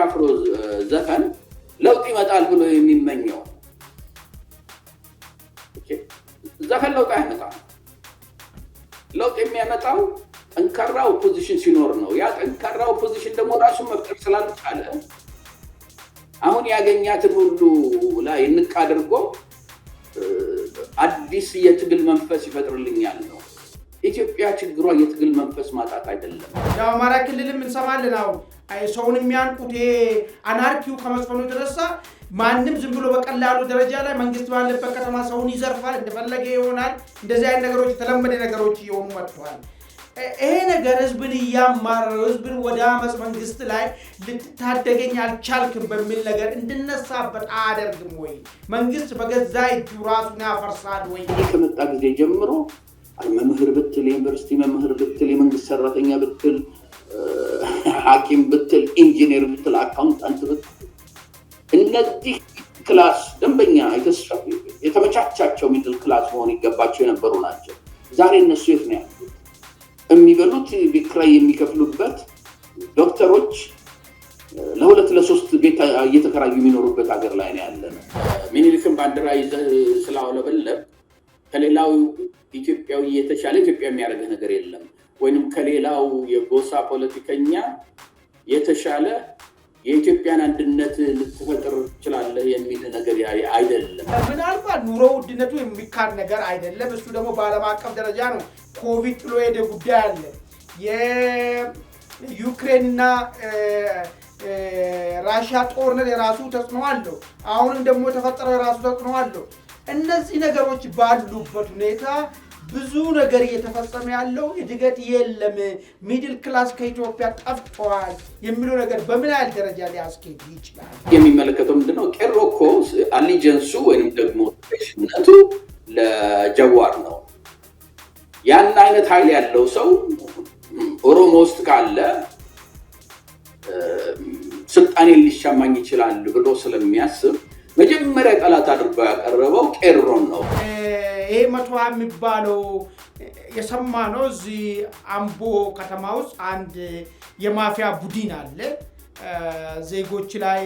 አፍሮ ዘፈን ለውጥ ይመጣል ብሎ የሚመኘው ዘፈን ለውጥ አይመጣም። ለውጥ የሚያመጣው ጠንካራ ኦፖዚሽን ሲኖር ነው። ያ ጠንካራ ኦፖዚሽን ደግሞ ራሱ መፍጠር ስላልቻለ አሁን ያገኛትን ሁሉ ላይ እንቅ አድርጎ አዲስ የትግል መንፈስ ይፈጥርልኛል ነው። ኢትዮጵያ ችግሯ የትግል መንፈስ ማጣት አይደለም። ያው አማራ ክልልም እንሰማለን አሁን ሰውን የሚያንቁት አናርኪው ከመስፈኑ የተነሳ ማንም ዝም ብሎ በቀላሉ ደረጃ ላይ መንግስት ባለበት ከተማ ሰውን ይዘርፋል፣ እንደፈለገ ይሆናል። እንደዚህ አይነት ነገሮች የተለመደ ነገሮች እየሆኑ መጥተዋል። ይሄ ነገር ህዝብን እያማረረ ህዝብን ወደ አመጽ መንግስት ላይ ልትታደገኝ አልቻልክም በሚል ነገር እንድነሳበት አያደርግም ወይ? መንግስት በገዛ እጁ ራሱን ያፈርሳል ወይ? ከመጣ ጊዜ ጀምሮ መምህር ብትል፣ ዩኒቨርሲቲ መምህር ብትል፣ የመንግስት ሰራተኛ ብትል፣ ሐኪም ብትል፣ ኢንጂነር ብትል፣ አካውንታንት ብትል እነዚህ ክላስ ደንበኛ የተመቻቻቸው ሚድል ክላስ መሆን ይገባቸው የነበሩ ናቸው። ዛሬ እነሱ የት ነው ያሉት? የሚበሉት ቢክራይ የሚከፍሉበት ዶክተሮች ለሁለት ለሶስት ቤት እየተከራዩ የሚኖሩበት ሀገር ላይ ነው ያለነው። ሚኒሊክን ባንዲራ ይዘህ ስላውለበለብ ከሌላው ኢትዮጵያዊ የተሻለ ኢትዮጵያ የሚያደርገህ ነገር የለም፣ ወይንም ከሌላው የጎሳ ፖለቲከኛ የተሻለ የኢትዮጵያን አንድነት ልትፈጥር ትችላለህ የሚል ነገር አይደለም። ምናልባት ኑሮ ውድነቱ የሚካድ ነገር አይደለም። እሱ ደግሞ በዓለም አቀፍ ደረጃ ነው። ኮቪድ ጥሎ ሄደ ጉዳይ አለ። የዩክሬንና ራሽያ ጦርነት የራሱ ተጽዕኖ አለው። አሁንም ደግሞ የተፈጠረው የራሱ ተጽዕኖ አለው። እነዚህ ነገሮች ባሉበት ሁኔታ ብዙ ነገር እየተፈጸመ ያለው እድገት የለም፣ ሚድል ክላስ ከኢትዮጵያ ጠፍቷል የሚለው ነገር በምን ያህል ደረጃ ሊያስኬድ ይችላል? የሚመለከተው ምንድነው? ቄሮ እኮ አሊጀንሱ ወይንም ደግሞ ሽነቱ ለጀዋር ነው። ያን አይነት ኃይል ያለው ሰው ኦሮሞ ውስጥ ካለ ስልጣኔን ሊሻማኝ ይችላል ብሎ ስለሚያስብ መጀመሪያ ጠላት አድርጎ ያቀረበው ቄሮን ነው። ይሄ መቷ የሚባለው የሰማነው እዚህ አምቦ ከተማ ውስጥ አንድ የማፊያ ቡድን አለ። ዜጎች ላይ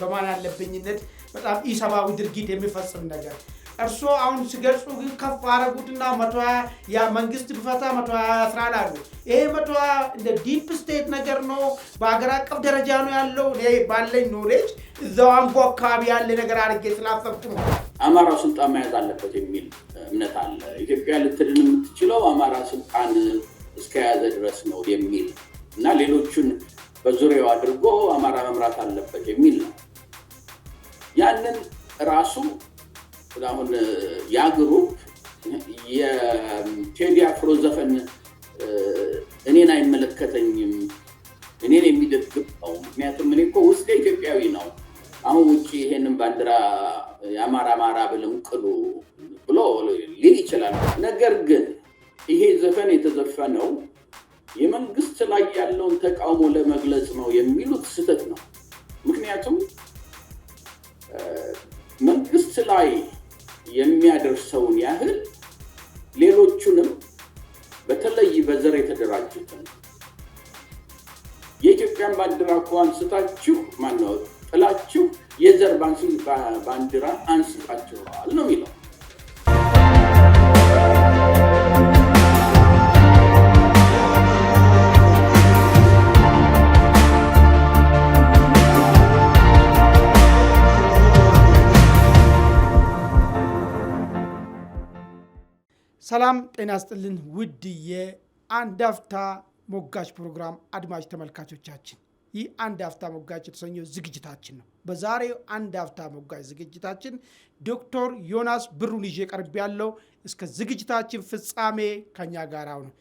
በማን አለብኝነት በጣም ኢሰብአዊ ድርጊት የሚፈጽም ነገር እርሶ አሁን ሲገልጹ ግን ከፍ አረጉትና መቷ ያ መንግስት ቢፈታ መቷ ያስራል አሉ። ይሄ መቷ እንደ ዲፕ ስቴት ነገር ነው፣ በአገር አቀፍ ደረጃ ነው ያለው። እኔ ባለኝ ኖሌጅ እዛው አምቦ አካባቢ ያለ ነገር አድርጌ ስላሰብኩ ነው። አማራው ስልጣን መያዝ አለበት የሚል እምነት አለ። ኢትዮጵያ ልትድን የምትችለው አማራ ስልጣን እስከያዘ ድረስ ነው የሚል እና ሌሎቹን በዙሪያው አድርጎ አማራ መምራት አለበት የሚል ነው። ያንን ራሱ አሁን ያ ግሩፕ የቴዲ አፍሮ ዘፈን እኔን አይመለከተኝም፣ እኔን የሚደግፍ ነው። ምክንያቱም እኔ እኮ ውስጤ ኢትዮጵያዊ ነው። አሁን ውጪ ይሄንን ባንዲራ የአማራ ብለው ቅሉ ብሎ ሊል ይችላል። ነገር ግን ይሄ ዘፈን የተዘፈነው የመንግስት ላይ ያለውን ተቃውሞ ለመግለጽ ነው የሚሉት ስህተት ነው። ምክንያቱም መንግስት ላይ የሚያደርሰውን ያህል ሌሎቹንም በተለይ በዘር የተደራጁትን የኢትዮጵያን ባንዲራ እኮ አንስታችሁ ማነው ጥላችሁ የዘር ባንዲራ አንስታችኋል ነው የሚለው። ሰላም ጤና ይስጥልን ውድ የአንድ አፍታ ሞጋች ፕሮግራም አድማጭ ተመልካቾቻችን፣ ይህ አንድ አፍታ ሞጋች የተሰኘው ዝግጅታችን ነው። በዛሬው አንድ አፍታ ሞጋች ዝግጅታችን ዶክተር ዮናስ ብሩን ይዤ ቀርብ ያለው እስከ ዝግጅታችን ፍጻሜ ከኛ ጋር ነው።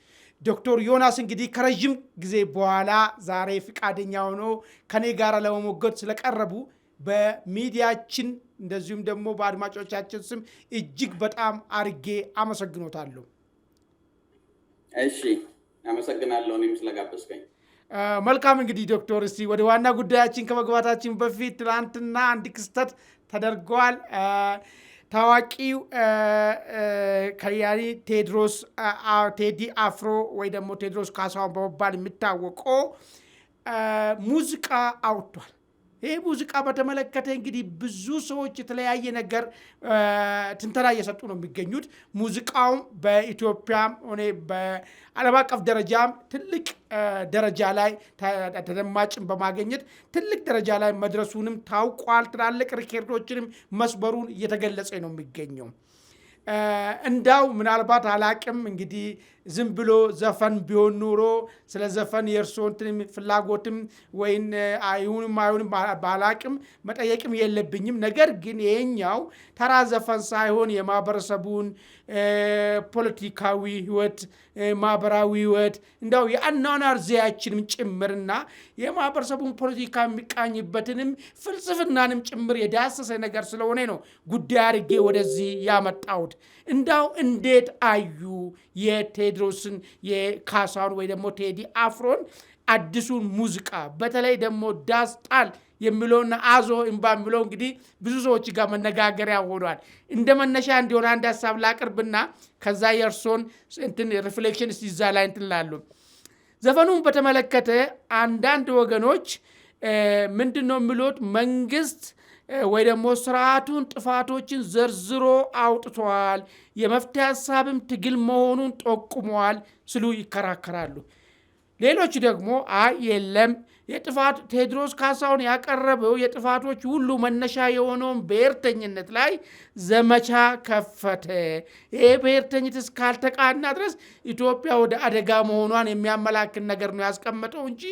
ዶክተር ዮናስ እንግዲህ ከረጅም ጊዜ በኋላ ዛሬ ፍቃደኛ ሆኖ ከኔ ጋር ለመሞገት ስለቀረቡ በሚዲያችን እንደዚሁም ደግሞ በአድማጮቻችን ስም እጅግ በጣም አርጌ አመሰግኖታለሁ። እሺ፣ አመሰግናለሁ እኔም ስለጋበዝከኝ። መልካም እንግዲህ ዶክተር እስቲ ወደ ዋና ጉዳያችን ከመግባታችን በፊት ትናንትና አንድ ክስተት ተደርጓል። ታዋቂው ከያኒ ቴዲ አፍሮ ወይ ደግሞ ቴዎድሮስ ካሳሁን በመባል የሚታወቀው ሙዚቃ አውጥቷል። ይሄ ሙዚቃ በተመለከተ እንግዲህ ብዙ ሰዎች የተለያየ ነገር ትንተና እየሰጡ ነው የሚገኙት። ሙዚቃውም በኢትዮጵያም ሆነ በዓለም አቀፍ ደረጃም ትልቅ ደረጃ ላይ ተደማጭን በማግኘት ትልቅ ደረጃ ላይ መድረሱንም ታውቋል። ትላልቅ ሪከርዶችንም መስበሩን እየተገለጸ ነው የሚገኘው። እንዳው ምናልባት አላቅም እንግዲህ ዝም ብሎ ዘፈን ቢሆን ኑሮ ስለ ዘፈን የእርሶንትን ፍላጎትም ወይን አይሁንም ባላቅም መጠየቅም የለብኝም። ነገር ግን ይሄኛው ተራ ዘፈን ሳይሆን የማህበረሰቡን ፖለቲካዊ ህይወት፣ ማህበራዊ ህይወት እንዳው የአኗኗር ዘያችንም ጭምርና የማህበረሰቡን ፖለቲካ የሚቃኝበትንም ፍልስፍናንም ጭምር የዳሰሰ ነገር ስለሆነ ነው ጉዳይ አድርጌ ወደዚህ ያመጣሁት። እንዳው እንዴት አዩ የቴዎድሮስን የካሳሁን ወይ ደግሞ ቴዲ አፍሮን አዲሱን ሙዚቃ በተለይ ደግሞ ዳስ ጣል የሚለውና አዞ እንባ የሚለው እንግዲህ ብዙ ሰዎች ጋር መነጋገሪያ ሆኗል። እንደ መነሻ እንዲሆን አንድ ሐሳብ ላቅርብና ከዛ የእርሶን እንትን ሪፍሌክሽን ሲዛ ላይ እንትን ላሉ ዘፈኑን በተመለከተ አንዳንድ ወገኖች ምንድነው የሚሉት መንግስት ወይ ደግሞ ስርዓቱን ጥፋቶችን ዘርዝሮ አውጥቷል፣ የመፍትሄ ሐሳብም ትግል መሆኑን ጠቁመዋል ስሉ ይከራከራሉ። ሌሎች ደግሞ የለም የጥፋት ቴዎድሮስ ካሳሁን ያቀረበው የጥፋቶች ሁሉ መነሻ የሆነውን ብሔርተኝነት ላይ ዘመቻ ከፈተ። ይሄ ብሔርተኝነት እስካልተቃና ድረስ ኢትዮጵያ ወደ አደጋ መሆኗን የሚያመላክት ነገር ነው ያስቀመጠው እንጂ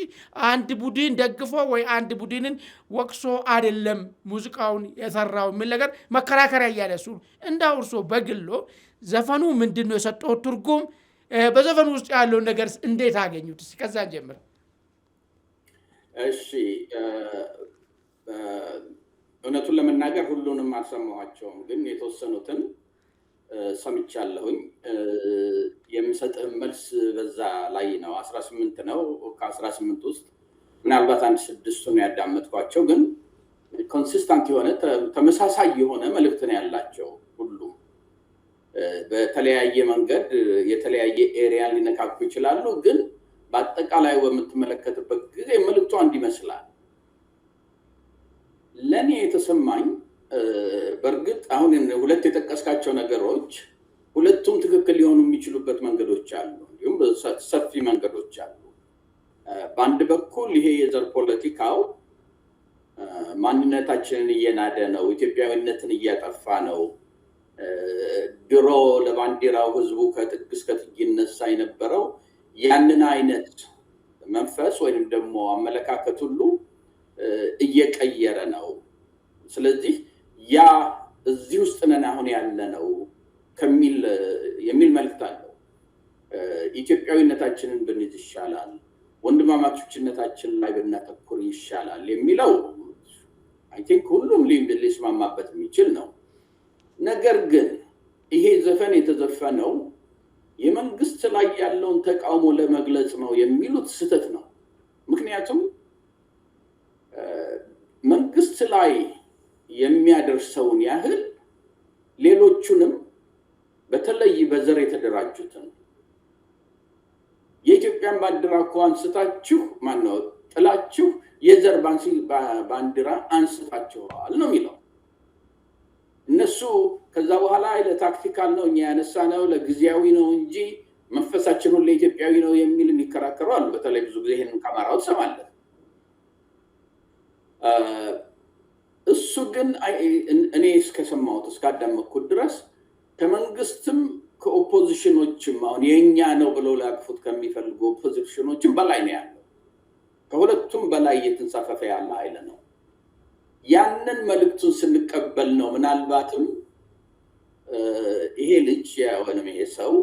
አንድ ቡድን ደግፎ ወይ አንድ ቡድንን ወቅሶ አይደለም ሙዚቃውን የሰራው የሚል ነገር መከራከሪያ እያለሱ እንዳው እርሶ በግሎ ዘፈኑ ምንድነው የሰጠው ትርጉም፣ በዘፈኑ ውስጥ ያለውን ነገር እንዴት አገኙት? ከዛ ጀምር። እሺ እውነቱን ለመናገር ሁሉንም አልሰማኋቸውም፣ ግን የተወሰኑትን ሰምቻለሁኝ። የምሰጥህ መልስ በዛ ላይ ነው። 18 ነው። ከ18 ውስጥ ምናልባት አንድ 6ቱን ያዳመጥኳቸው፣ ግን ኮንሲስተንት የሆነ ተመሳሳይ የሆነ መልእክት ነው ያላቸው። ሁሉም በተለያየ መንገድ የተለያየ ኤሪያን ሊነካኩ ይችላሉ፣ ግን በአጠቃላይ በምትመለከትበት ጊዜ መልእክቱ አንድ ይመስላል። ለኔ የተሰማኝ በእርግጥ አሁን ሁለት የጠቀስካቸው ነገሮች ሁለቱም ትክክል ሊሆኑ የሚችሉበት መንገዶች አሉ፣ እንዲሁም ሰፊ መንገዶች አሉ። በአንድ በኩል ይሄ የዘር ፖለቲካው ማንነታችንን እየናደ ነው፣ ኢትዮጵያዊነትን እያጠፋ ነው። ድሮ ለባንዲራው ህዝቡ ከጥግ እስከ ጥግ ይነሳ የነበረው ያንን አይነት መንፈስ ወይም ደግሞ አመለካከት ሁሉ እየቀየረ ነው። ስለዚህ ያ እዚህ ውስጥ ነን አሁን ያለ ነው የሚል መልእክት አለው። ኢትዮጵያዊነታችንን ብንይዝ ይሻላል፣ ወንድማማቾችነታችን ላይ ብናተኩር ይሻላል የሚለው አይ ቲንክ ሁሉም ሊስማማበት የሚችል ነው። ነገር ግን ይሄ ዘፈን የተዘፈነው የመንግስት ላይ ያለውን ተቃውሞ ለመግለጽ ነው የሚሉት ስህተት ነው። ምክንያቱም መንግስት ላይ የሚያደርሰውን ያህል ሌሎቹንም በተለይ በዘር የተደራጁትን የኢትዮጵያን ባንዲራ እኮ አንስታችሁ ማነው ጥላችሁ የዘር ባንዲራ አንስታችኋል ነው የሚለው። እነሱ ከዛ በኋላ ለታክቲካል ነው እኛ ያነሳነው ለጊዜያዊ ነው እንጂ መንፈሳችን ሁሉ ኢትዮጵያዊ ነው የሚል የሚከራከሩ አሉ። በተለይ ብዙ ጊዜ ይሄንን ከአማራው ትሰማለህ። እሱ ግን እኔ እስከሰማሁት እስካዳመጥኩት ድረስ ከመንግስትም ከኦፖዚሽኖችም አሁን የኛ ነው ብለው ሊያቅፉት ከሚፈልጉ ኦፖዚሽኖችም በላይ ነው ያለው። ከሁለቱም በላይ እየተንሳፈፈ ያለ ኃይል ነው። ያንን መልእክቱን ስንቀበል ነው ምናልባትም ይሄ ልጅ ወይም ይሄ ሰው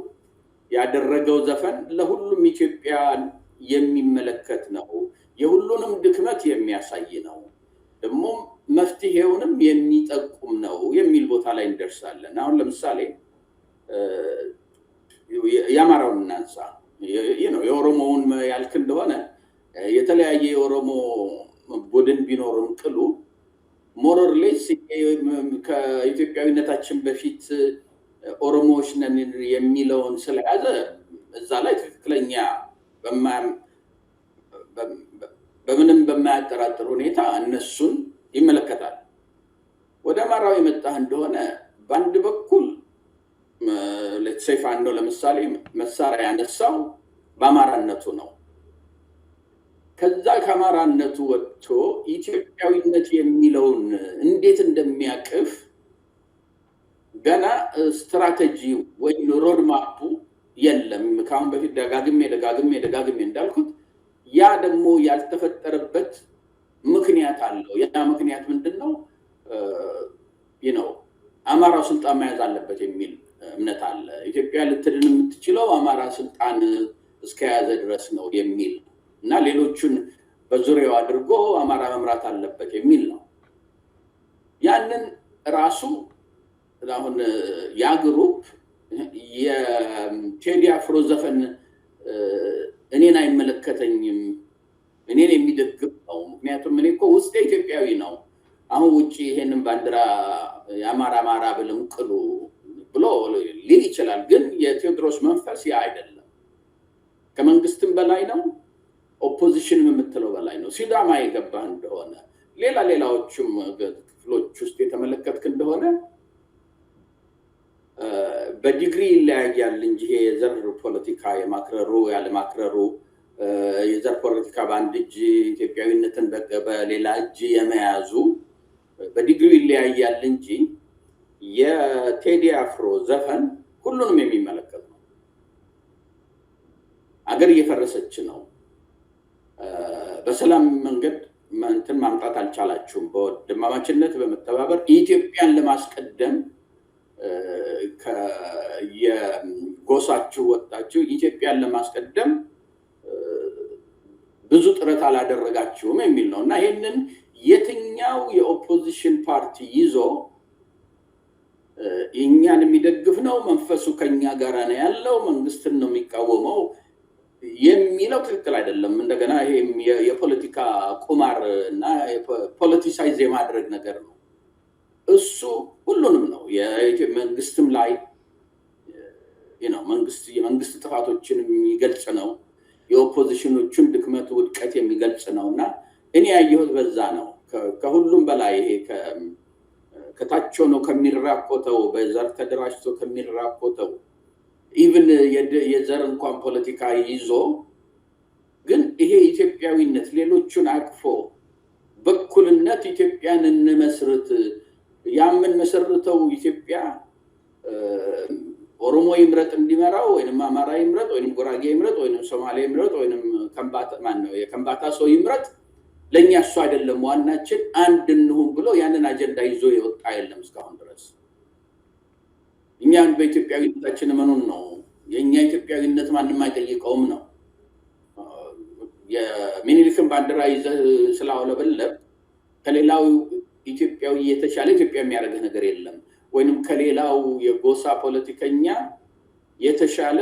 ያደረገው ዘፈን ለሁሉም ኢትዮጵያ የሚመለከት ነው፣ የሁሉንም ድክመት የሚያሳይ ነው፣ ደግሞ መፍትሄውንም የሚጠቁም ነው የሚል ቦታ ላይ እንደርሳለን። አሁን ለምሳሌ የአማራውን እናንሳ። የኦሮሞውን ያልክ እንደሆነ የተለያየ የኦሮሞ ቡድን ቢኖርም ቅሉ ሞሮርሌስ ከኢትዮጵያዊነታችን በፊት ኦሮሞዎች ነን የሚለውን ስለያዘ እዛ ላይ ትክክለኛ በምንም በማያጠራጥር ሁኔታ እነሱን ይመለከታል። ወደ አማራው የመጣህ እንደሆነ በአንድ በኩል ለተሰይፋ ነው ለምሳሌ መሳሪያ ያነሳው በአማራነቱ ነው። ከዛ ከአማራነቱ ወጥቶ ኢትዮጵያዊነት የሚለውን እንዴት እንደሚያቅፍ ገና ስትራቴጂ ወይ ሮድማፑ የለም። ካሁን በፊት ደጋግሜ እንዳልኩት ያ ደግሞ ያልተፈጠረበት ምክንያት አለው። ያ ምክንያት ምንድነው? አማራው ስልጣን መያዝ አለበት የሚል እምነት አለ። ኢትዮጵያ ልትድን የምትችለው አማራ ስልጣን እስከያዘ ድረስ ነው የሚል እና ሌሎቹን በዙሪያው አድርጎ አማራ መምራት አለበት የሚል ነው። ያንን ራሱ አሁን ያ ግሩፕ የቴዲ አፍሮ ዘፈን እኔን አይመለከተኝም፣ እኔን የሚደግፍ ነው። ምክንያቱም እኔ እኮ ውስጤ ኢትዮጵያዊ ነው። አሁን ውጪ ይሄንን ባንዲራ የአማራ ብለም ቅሉ ብሎ ሊል ይችላል። ግን የቴዎድሮስ መንፈስ ያ አይደለም። ከመንግስትም በላይ ነው፣ ኦፖዚሽንም የምትለው በላይ ነው። ሲዳማ የገባህ እንደሆነ ሌላዎቹም ክፍሎች ውስጥ የተመለከትክ እንደሆነ በዲግሪ ይለያያል እንጂ ይሄ የዘር ፖለቲካ የማክረሩ ያለማክረሩ የዘር ፖለቲካ በአንድ እጅ ኢትዮጵያዊነትን በሌላ እጅ የመያዙ በዲግሪ ይለያያል እንጂ የቴዲ አፍሮ ዘፈን ሁሉንም የሚመለከት ነው። አገር እየፈረሰች ነው። በሰላም መንገድ እንትን ማምጣት አልቻላችሁም። በወንድማማችነት በመተባበር ኢትዮጵያን ለማስቀደም የጎሳችሁ ወጣችሁ ኢትዮጵያን ለማስቀደም ብዙ ጥረት አላደረጋችሁም የሚል ነው እና ይሄንን የትኛው የኦፖዚሽን ፓርቲ ይዞ እኛን የሚደግፍ ነው፣ መንፈሱ ከኛ ጋር ነው ያለው፣ መንግስትን ነው የሚቃወመው የሚለው ትክክል አይደለም። እንደገና ይሄ የፖለቲካ ቁማር እና ፖለቲሳይዝ የማድረግ ነገር ነው። እሱ ሁሉንም ነው መንግስትም ላይ የመንግስት ጥፋቶችን የሚገልጽ ነው፣ የኦፖዚሽኖቹን ድክመት ውድቀት የሚገልጽ ነው እና እኔ ያየሁት በዛ ነው። ከሁሉም በላይ ይሄ ከታች ሆኖ ከሚራቆተው በዘር ተደራጅቶ ከሚራቆተው ኢቭን የዘር እንኳን ፖለቲካ ይዞ ግን ይሄ ኢትዮጵያዊነት ሌሎቹን አቅፎ በኩልነት ኢትዮጵያን እንመስርት ያምን መሰረተው ኢትዮጵያ ኦሮሞ ይምረጥ እንዲመራው ወይንም አማራ ይምረጥ ወይንም ጉራጌ ይምረጥ ወይንም ሶማሌ ይምረጥ ወይንም የከምባታ ሰው ይምረጥ ለኛ እሱ አይደለም ዋናችን አንድ እንሁን ብሎ ያንን አጀንዳ ይዞ የወጣ የለም እስካሁን ድረስ። እኛን በኢትዮጵያዊነታችን መኖን ነው። የኛ ኢትዮጵያዊነት ማንም አይጠይቀውም ነው። የሚኒሊክን ባንዲራ ይዘህ ስላውለበለብ ከሌላው ኢትዮጵያዊ የተሻለ ኢትዮጵያ የሚያደርግ ነገር የለም። ወይንም ከሌላው የጎሳ ፖለቲከኛ የተሻለ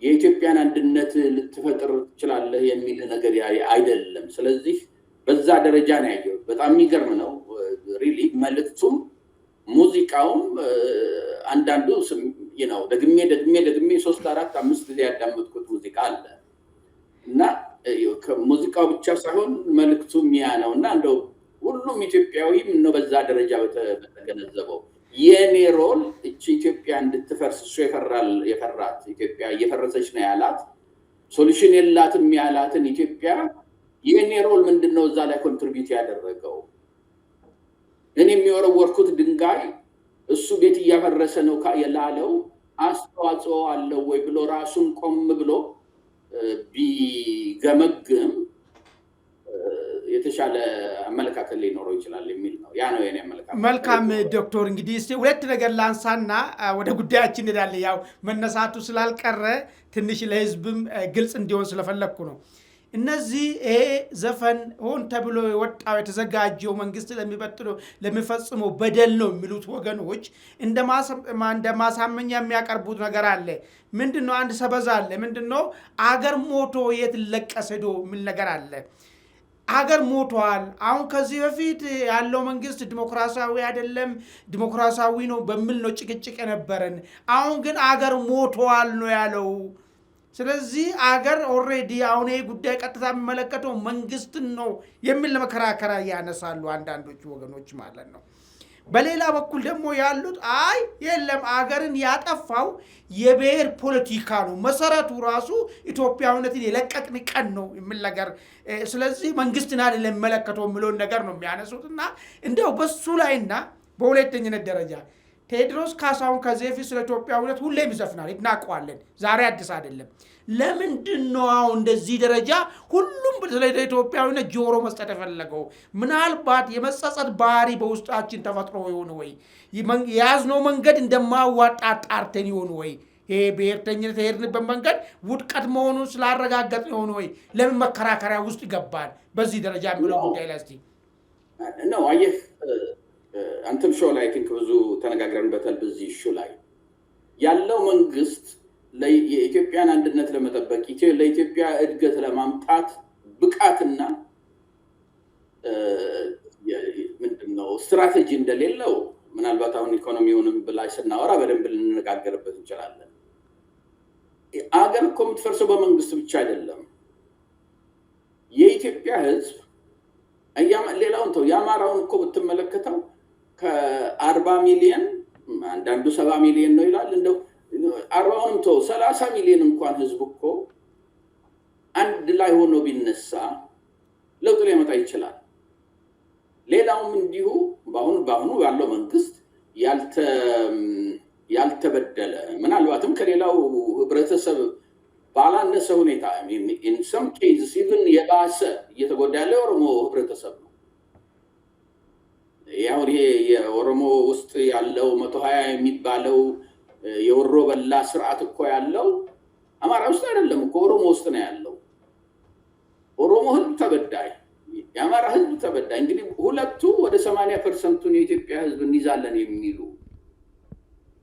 የኢትዮጵያን አንድነት ልትፈጥር ትችላለህ የሚል ነገር አይደለም። ስለዚህ በዛ ደረጃ ነው ያየው። በጣም የሚገርም ነው ሪሊ መልእክቱም ሙዚቃውም አንዳንዱ ደግሜ 3 4 5 ጊዜ ያዳመጥኩት ሙዚቃ አለ እና ሙዚቃው ብቻ ሳይሆን መልእክቱም ያ ነው እና እንደው ሁሉም ኢትዮጵያዊም ነው በዛ ደረጃ በተገነዘበው የኔ ሮል እቺ ኢትዮጵያ እንድትፈርስ እሱ የፈራት ኢትዮጵያ እየፈረሰች ነው ያላት ሶሉሽን የላትም ያላትን ኢትዮጵያ የኔ ሮል ምንድነው እዛ ላይ ኮንትሪቢዩት ያደረገው? እኔ የሚወረወርኩት ድንጋይ እሱ ቤት እያፈረሰ ነው ያላለው አስተዋጽኦ አለው ወይ ብሎ ራሱን ቆም ብሎ ቢገመግም የተሻለ አመለካከት ሊኖረው ይችላል የሚል ነው። ያ ነው የኔ አመለካከት። መልካም ዶክተር፣ እንግዲህ እስቲ ሁለት ነገር ላንሳና ወደ ጉዳያችን እንሄዳለን። ያው መነሳቱ ስላልቀረ ትንሽ ለህዝብም ግልጽ እንዲሆን ስለፈለኩ ነው። እነዚህ ዘፈን ሆን ተብሎ የወጣው የተዘጋጀው መንግስት ለሚፈጽመው በደል ነው የሚሉት ወገኖች እንደ ማሳመኛ የሚያቀርቡት ነገር አለ። ምንድነው? አንድ ሰበዝ አለ። ምንድነው? አገር ሞቶ የት ለቀሰ ሄዶ የሚል ነገር አለ። አገር ሞቷል። አሁን ከዚህ በፊት ያለው መንግስት ዲሞክራሲያዊ አይደለም፣ ዲሞክራሲያዊ ነው በሚል ነው ጭቅጭቅ የነበረን። አሁን ግን አገር ሞቷል ነው ያለው። ስለዚህ አገር ኦሬዲ አሁን ይሄ ጉዳይ ቀጥታ የሚመለከተው መንግስትን ነው የሚል ለመከራከሪያ ያነሳሉ አንዳንዶቹ ወገኖች ማለት ነው። በሌላ በኩል ደግሞ ያሉት አይ የለም አገርን ያጠፋው የብሔር ፖለቲካ ነው፣ መሰረቱ ራሱ ኢትዮጵያዊነትን የለቀቅን ቀን ነው የሚል ነገር፣ ስለዚህ መንግስትን አይደለም የሚመለከተው የሚለውን ነገር ነው የሚያነሱትና እንደው በሱ ላይና በሁለተኝነት ደረጃ ቴዎድሮስ ካሳሁን ከዚህ በፊት ስለ ኢትዮጵያዊነት ሁሌም ይዘፍናል፣ እናውቀዋለን፣ ዛሬ አዲስ አይደለም። ለምንድን ነው አሁን እንደዚህ ደረጃ ሁሉም ስለ ኢትዮጵያዊነት ጆሮ መስጠት የፈለገው? ምናልባት የመጸጸት ባህሪ በውስጣችን ተፈጥሮ ይሆን ወይ? የያዝነው መንገድ እንደማዋጣ ጣርተን ይሆን ወይ? ይሄ ብሔርተኝነት የሄድንበት መንገድ ውድቀት መሆኑን ስላረጋገጥን ይሆን ወይ? ለምን መከራከሪያ ውስጥ ይገባል በዚህ ደረጃ የሚለው ጉዳይ ላይ እስቲ ነው አየህ። አንተም ሾው ላይ ቲንክ ብዙ ተነጋግረንበታል። በዚህ ሾው ላይ ያለው መንግስት የኢትዮጵያን አንድነት ለመጠበቅ ለኢትዮጵያ እድገት ለማምጣት ብቃትና ምንድነው ስትራቴጂ እንደሌለው ምናልባት አሁን ኢኮኖሚውንም ብላይ ስናወራ በደንብ ልንነጋገርበት እንችላለን። አገር እኮ የምትፈርሰው በመንግስት ብቻ አይደለም። የኢትዮጵያ ህዝብ ሌላውን ተው፣ የአማራውን እኮ ብትመለከተው ከ40 ሚሊዮን አንዳንዱ 70 ሚሊዮን ነው ይላል። እንደው 40ንም ተው 30 ሚሊዮን እንኳን ህዝብ እኮ አንድ ላይ ሆኖ ቢነሳ ለውጥ ሊያመጣ ይችላል። ሌላውም እንዲሁ በአሁኑ ያለው መንግስት ያልተበደለ ምናልባትም ከሌላው ህብረተሰብ ባላነሰ ሁኔታ in some cases even የባሰ እየተጎዳ ያለው የኦሮሞ ህብረተሰብ ነው። ያው ይሄ የኦሮሞ ውስጥ ያለው 120 የሚባለው የወሮ በላ ስርዓት እኮ ያለው አማራ ውስጥ አይደለም እኮ ኦሮሞ ውስጥ ነው ያለው። ኦሮሞ ህዝብ ተበዳይ፣ የአማራ ህዝብ ተበዳይ። እንግዲህ ሁለቱ ወደ 80% የኢትዮጵያ ህዝብ እንይዛለን የሚሉ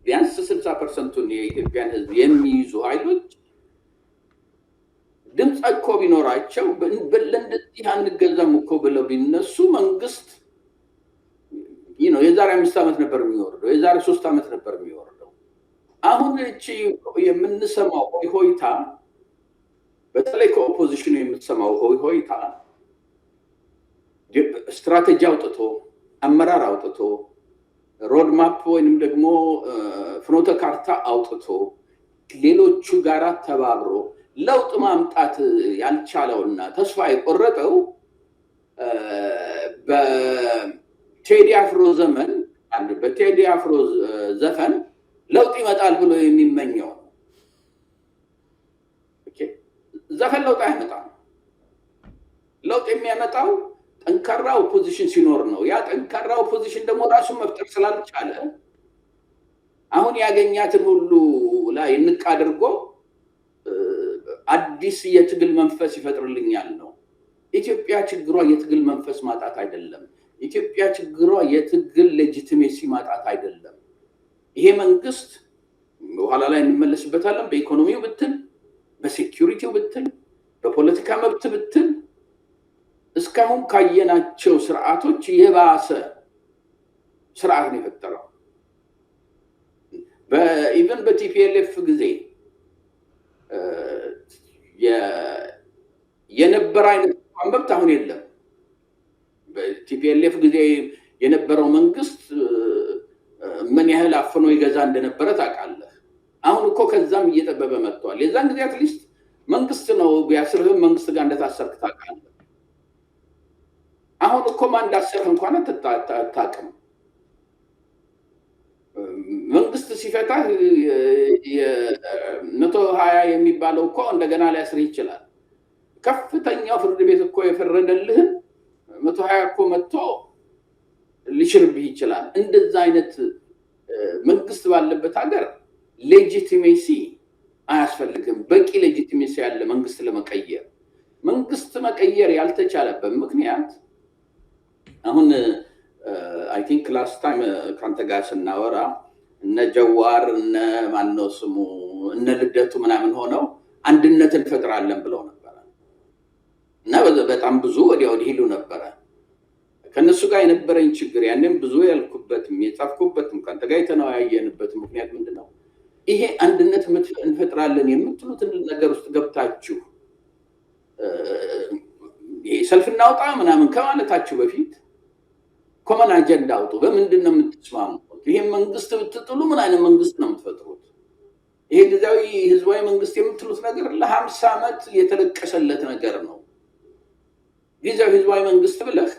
ቢያንስ 60% የኢትዮጵያን ህዝብ የሚይዙ ኃይሎች ድምፅ እኮ ቢኖራቸው ለእንደዚህ አንገዛም እኮ ብለው ቢነሱ መንግስት የዛሬ 5 ዓመት ነበር የሚወርደው፣ የዛሬ 3 ዓመት ነበር የሚወርደው። አሁን እቺ የምንሰማው ሆይታ፣ በተለይ ከኦፖዚሽኑ የምትሰማው ሆይታ ስትራቴጂ አውጥቶ አመራር አውጥቶ ሮድማፕ ወይንም ደግሞ ፍኖተ ካርታ አውጥቶ ሌሎቹ ጋራ ተባብሮ ለውጥ ማምጣት ያልቻለውና ተስፋ የቆረጠው በቴዲ አፍሮ ዘመን በቴዲ አፍሮ ዘፈን ለውጥ ይመጣል ብሎ የሚመኘው ዘፈን ለውጥ አይመጣም። ለውጥ የሚያመጣው ጠንካራ ኦፖዚሽን ሲኖር ነው። ያ ጠንካራ ኦፖዚሽን ደግሞ ራሱን መፍጠር ስላልቻለ አሁን ያገኛትን ሁሉ ላይ እንቅ አድርጎ አዲስ የትግል መንፈስ ይፈጥርልኛል ነው። ኢትዮጵያ ችግሯ የትግል መንፈስ ማጣት አይደለም። ኢትዮጵያ ችግሯ የትግል ሌጂቲሜሲ ማጣት አይደለም። ይሄ መንግስት በኋላ ላይ እንመለስበታለን። በኢኮኖሚው ብትል፣ በሴኩሪቲው ብትል፣ በፖለቲካ መብት ብትል እስካሁን ካየናቸው ስርዓቶች የባሰ ስርዓት ነው የፈጠረው። ኢቨን በቲፒኤልኤፍ ጊዜ የነበረ አይነት መብት አሁን የለም። በቲፒኤልኤፍ ጊዜ የነበረው መንግስት ምን ያህል አፍኖ ይገዛ እንደነበረ ታውቃለህ። አሁን እኮ ከዛም እየጠበበ መጥቷል። የዛን ጊዜ አትሊስት መንግስት ነው ቢያስርህም መንግስት ጋር እንደታሰርክ ታውቃለህ። አሁን እኮ ማን እንዳሰርህ እንኳን አታውቅም። መንግስት ሲፈታህ 120 የሚባለው እኮ እንደገና ሊያስርህ ይችላል። ከፍተኛው ፍርድ ቤት እኮ የፈረደልህን 120 እኮ መጥቶ ሊሽርብህ ይችላል። እንደዛ አይነት መንግስት ባለበት ሀገር ሌጂቲሜሲ አያስፈልግም። በቂ ሌጂቲሜሲ ያለ መንግስት ለመቀየር መንግስት መቀየር ያልተቻለበት ምክንያት አሁን አይ ቲንክ ላስት ታይም ካንተ ጋር ስናወራ እነ ጀዋር እነ ማነው ስሙ እነ ልደቱ ምናምን ሆነው አንድነትን እንፈጥራለን ብለው ነበር እና በጣም ብዙ ወዲያ ወዲህ ይሉ ነበር። ከነሱ ጋር የነበረኝ ችግር ያንን ብዙ ያልኩበትም የጻፍኩበትም ካንተ ጋር የተነዋየንበት ምክንያት ምንድነው? ይሄ አንድነት እንፈጥራለን የምትሉት ነገር ውስጥ ገብታችሁ ሰልፍ እናውጣ ምናምን ከማለታችሁ በፊት ኮመን አጀንዳ አውጡ። በምንድን ነው የምትስማሙት? ይሄን መንግስት ብትጥሉ ምን አይነት መንግስት ነው የምትፈጥሩት? ይሄ ጊዜያዊ ህዝባዊ መንግስት የምትሉት ነገር ለ50 ዓመት የተለቀሰለት ነገር ነው። ጊዜያዊ ህዝባዊ መንግስት ብለህ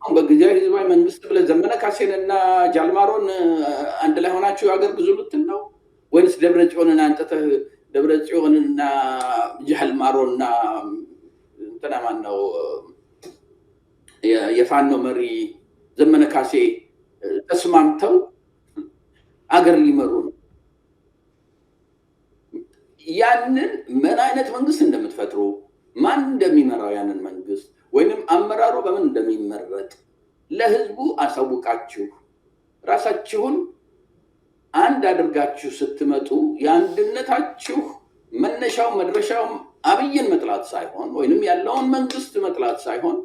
በጊዜያዊ ህዝባዊ መንግስት ብለህ ዘመነ ካሴንና ጃልማሮን አንድ ላይ ሆናችሁ ያገርግዙ ልትል ነው ወይስ ደብረጽዮንን አንተህ ደብረጽዮንና ጃልማሮንና እንትና ማን ነው የፋኖ መሪ ዘመነ ካሴ ተስማምተው አገር ሊመሩ ነው? ያንን ምን አይነት መንግስት እንደምትፈጥሩ ማን እንደሚመራው ያንን መንግስት ወይንም አመራሩ በምን እንደሚመረጥ ለህዝቡ አሳውቃችሁ ራሳችሁን አንድ አድርጋችሁ ስትመጡ የአንድነታችሁ መነሻው መድረሻው አብይን መጥላት ሳይሆን ወይንም ያለውን መንግስት መጥላት ሳይሆን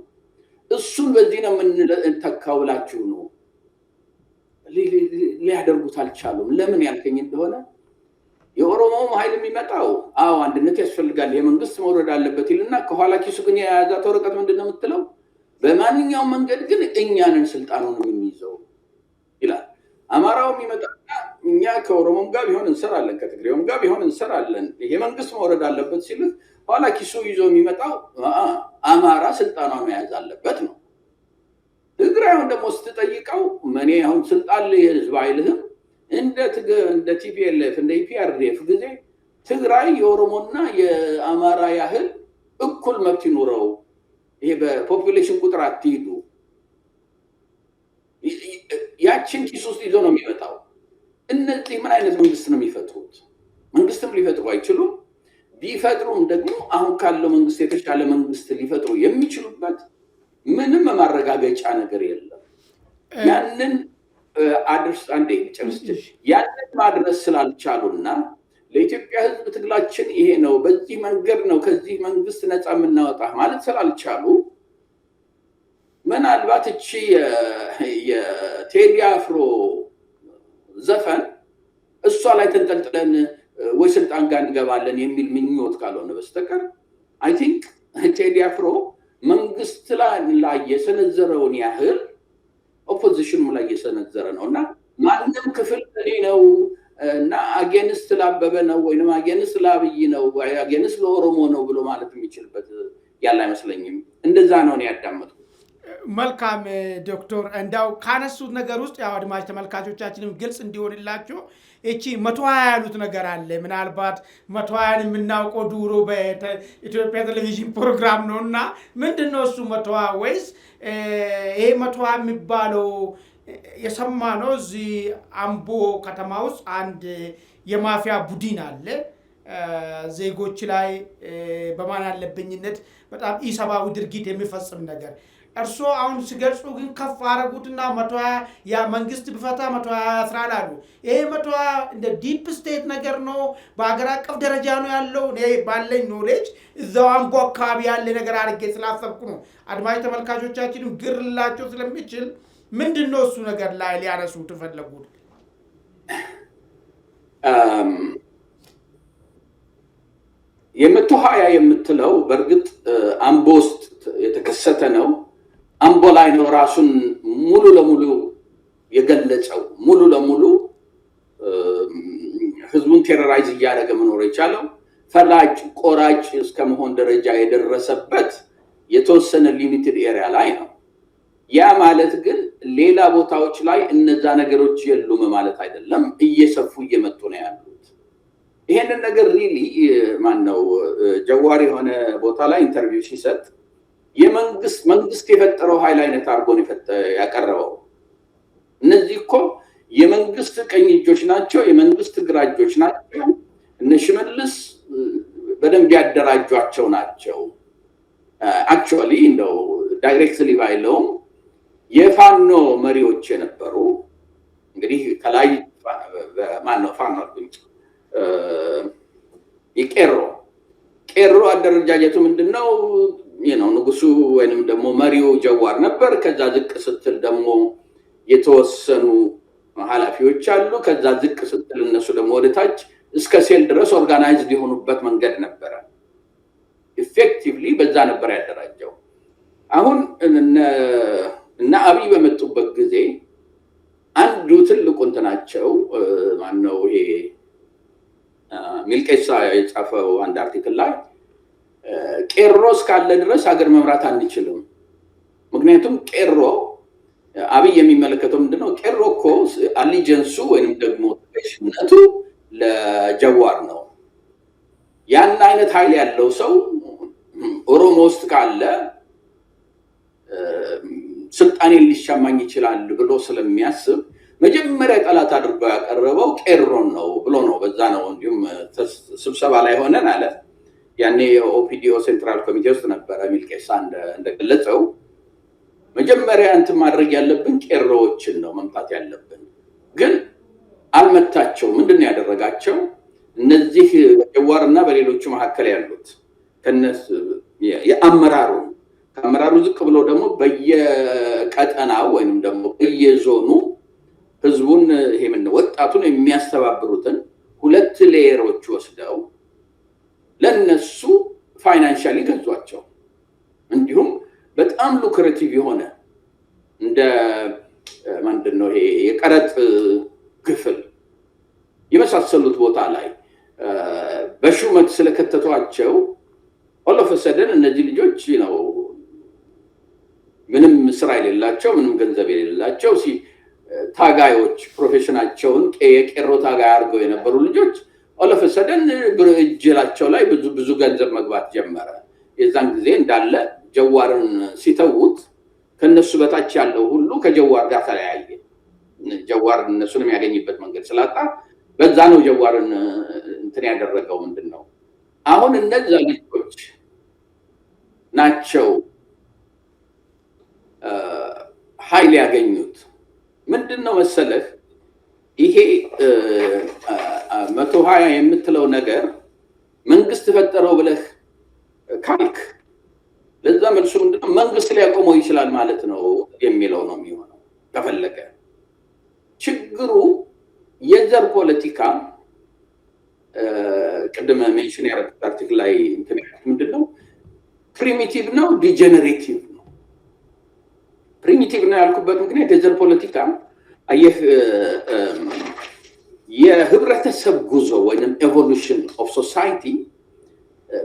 እሱን በዚህ ነው የምንተካው ብላችሁ ነው። ሊያደርጉት አልቻሉም። ለምን ያልከኝ እንደሆነ የኦሮሞውም ኃይል የሚመጣው አዎ አንድነት ያስፈልጋል የመንግስት መውረድ አለበት ይልና ከኋላ ኪሱ ግን የያዛት ወረቀት ምንድነው የምትለው? በማንኛውም መንገድ ግን እኛንን ስልጣኑን የምንይዘው ይላል። አማራው የሚመጣና እኛ ከኦሮሞም ጋር ቢሆን እንሰራለን ከትግሬውም ጋር ቢሆን እንሰራለን ይሄ መንግስት መውረድ አለበት ሲል ኋላ ኪሱ ይዞ የሚመጣው አማራ ስልጣኑን መያዝ አለበት ነው። ትግራዩን ደግሞ ስትጠይቀው እኔ አሁን ስልጣን ለህዝብ አይልህም እንደ ቲፒኤልኤፍ እንደ ኢፒአርዲኤፍ ጊዜ ትግራይ የኦሮሞና የአማራ ያህል እኩል መብት ይኖረው ይሄ በፖፑሌሽን ቁጥር አትሂዱ ያችን ኪስ ውስጥ ይዞ ነው የሚመጣው። እነዚህ ምን አይነት መንግስት ነው የሚፈጥሩት? መንግስትም ሊፈጥሩ አይችሉም። ቢፈጥሩም ደግሞ አሁን ካለው መንግስት የተሻለ መንግስት ሊፈጥሩ የሚችሉበት ምንም ማረጋገጫ ነገር የለም። ያንን አድርስ አንዴ ጨርስ ያንን ማድረስ ስላልቻሉና ለኢትዮጵያ ህዝብ ትግላችን ይሄ ነው በዚህ መንገድ ነው ከዚህ መንግስት ነፃ የምናወጣ ማለት ስላልቻሉ ምናልባት እቺ የቴዲ አፍሮ ዘፈን እሷ ላይ ተንጠልጥለን ወይ ስልጣን ጋር እንገባለን የሚል ምኞት ካልሆነ በስተቀር አይ ቲንክ ቴዲ አፍሮ መንግስት ላይ የሰነዘረውን ያህል ኦፖዚሽኑ ላይ የሰነዘረ ነውና ማንም ክፍል ነው እና አጌንስት ላበበ ነው ወይንም አጌንስት ላብይ ነው ወይ አጌንስት ለኦሮሞ ነው ብሎ ማለት የሚችልበት ያለ አይመስለኝም። እንደዛ ነው ያዳመጥኩት። መልካም ዶክተር እንዳው ካነሱት ነገር ውስጥ ያው አድማጭ ተመልካቾቻችንም ግልጽ እንዲሆንላችሁ እቺ 120 ያሉት ነገር አለ። ምናልባት 120 የምናውቀው ዱሮ በኢትዮጵያ ቴሌቪዥን ፕሮግራም ነውና ምንድነው እሱ 120 ወይስ ይሄ 120 የሚባለው የሰማነው እዚህ አምቦ ከተማ ውስጥ አንድ የማፊያ ቡድን አለ ዜጎች ላይ በማን አለብኝነት በጣም ኢሰባዊ ድርጊት የሚፈጽም ነገር እርሶ አሁን ሲገልጹ ግን ከፍ አረጉትና 120 ያ መንግስት ቢፈታ 120 ያስራል አሉ። ይሄ 120 እንደ ዲፕ ስቴት ነገር ነው በአገር አቀፍ ደረጃ ነው ያለው። እኔ ባለኝ ኖሌጅ እዛው አምቦ አካባቢ ያለ ነገር አድርጌ ስላሰብኩ ነው። አድማጭ ተመልካቾቻችንም ግርላቸው ስለሚችል ምንድነው እሱ ነገር ላይ ሊያነሱ ተፈለጉት? የ120 የምትለው በእርግጥ አምቦ ውስጥ የተከሰተ ነው። አምቦ ላይ ነው ራሱን ሙሉ ለሙሉ የገለጸው። ሙሉ ለሙሉ ህዝቡን ቴሮራይዝ እያደረገ መኖር የቻለው ፈላጭ ቆራጭ እስከመሆን ደረጃ የደረሰበት የተወሰነ ሊሚትድ ኤሪያ ላይ ነው። ያ ማለት ግን ሌላ ቦታዎች ላይ እነዛ ነገሮች የሉም ማለት አይደለም። እየሰፉ እየመጡ ነው ያሉት። ይሄንን ነገር ሪሊ ማነው ጀዋር የሆነ ቦታ ላይ ኢንተርቪው ሲሰጥ መንግስት የፈጠረው ኃይል አይነት አድርጎ ነው ያቀረበው። እነዚህ እኮ የመንግስት ቀኝ እጆች ናቸው፣ የመንግስት ግራ እጆች ናቸው። እነ ሽመልስ በደንብ ያደራጇቸው ናቸው። አክቹዋሊ እንደው ዳይሬክትሊ ባይለውም የፋኖ መሪዎች የነበሩ እንግዲህ ከላይ ማነው ፋኖ ቄሮ አደረጃጀቱ ምንድነው? ንጉሱ ወይንም ደግሞ መሪው ጀዋር ነበር። ከዛ ዝቅ ስትል ደግሞ የተወሰኑ ኃላፊዎች አሉ። ከዛ ዝቅ ስትል እነሱ ደግሞ ወደ ታች እስከ ሴል ድረስ ኦርጋናይዝድ የሆኑበት መንገድ ነበረ። ኢፌክቲቭሊ በዛ ነበር ያደራጀው። አሁን እና አብይ በመጡበት ጊዜ አንዱ ትልቁ እንትናቸው ማነው ይሄ ሚልቄሳ የጻፈው አንድ አርቲክል ላይ ቄሮ እስካለ ድረስ ሀገር መምራት አንችልም። ምክንያቱም ቄሮ አብይ የሚመለከተው ምንድነው? ቄሮ እኮ አሊጀንሱ ወይንም ደግሞ ተሽነቱ ለጀዋር ነው። ያን አይነት ኃይል ያለው ሰው ኦሮሞ ውስጥ ካለ ስልጣኔን ሊሻማኝ ይችላል ብሎ ስለሚያስብ መጀመሪያ ጠላት አድርጎ ያቀረበው ቄሮን ነው ብሎ ነው። በዛ ነው እንዲሁም ስብሰባ ላይ ሆነን አለ ያኔ የኦፒዲኦ ሴንትራል ኮሚቴ ውስጥ ነበረ ሚልቄሳ እንደገለጸው መጀመሪያ እንትን ማድረግ ያለብን ቄሮዎችን ነው መምታት ያለብን። ግን አልመታቸው። ምንድነው ያደረጋቸው? እነዚህ ጀዋርና በሌሎቹ መካከል ያሉት ከነሱ ከአመራሩ ዝቅ ብሎ ደግሞ በየቀጠናው ወይንም ደግሞ በየዞኑ ህዝቡን ይሄ ምን ወጣቱን የሚያስተባብሩትን ሁለት ሌየሮች ወስደው ለነሱ ፋይናንሻሊ ገዟቸው። እንዲሁም በጣም ሉክሬቲቭ የሆነ እንደ ምንድነው ይሄ የቀረጥ ክፍል የመሳሰሉት ቦታ ላይ በሹመት ስለከተቷቸው all of a sudden እነዚህ ልጆች ነው ምንም ስራ የሌላቸው ምንም ገንዘብ የሌላቸው ታጋዮች ፕሮፌሽናቸውን የቄሮ ታጋይ አድርገው የነበሩ ልጆች all of a sudden እጅላቸው ላይ ብዙ ገንዘብ መግባት ጀመረ። የዛን ጊዜ እንዳለ ጀዋርን ሲተውት ከነሱ በታች ያለው ሁሉ ከጀዋር ጋር ተለያየ። ጀዋር እነሱን የሚያገኝበት መንገድ ስላጣ በዛ ነው ጀዋርን እንትን ያደረገው። ምንድነው አሁን እነዛ ልጆች ናቸው ኃይል ያገኙት። ምንድነው መሰለህ ይሄ 120 የምትለው ነገር መንግስት ፈጠረው ብለህ ካልክ ለዛ መልሱ ምንድነው መንግስት ሊያቆመው ይችላል ማለት ነው የሚለው ነው የሚሆነው ከፈለገ። ችግሩ የዘር ፖለቲካ ቅድም ሜንሽን ያደረኩት አርቲክል ላይ ምንድነው ፕሪሚቲቭ ነው ዲጀነሬቲቭ ነው። ፕሪሚቲቭ ነው ያልኩበት ምክንያት የዘር ፖለቲካ አየህ የህብረተሰብ ጉዞ ወይንም ኤቮሉሽን ኦፍ ሶሳይቲ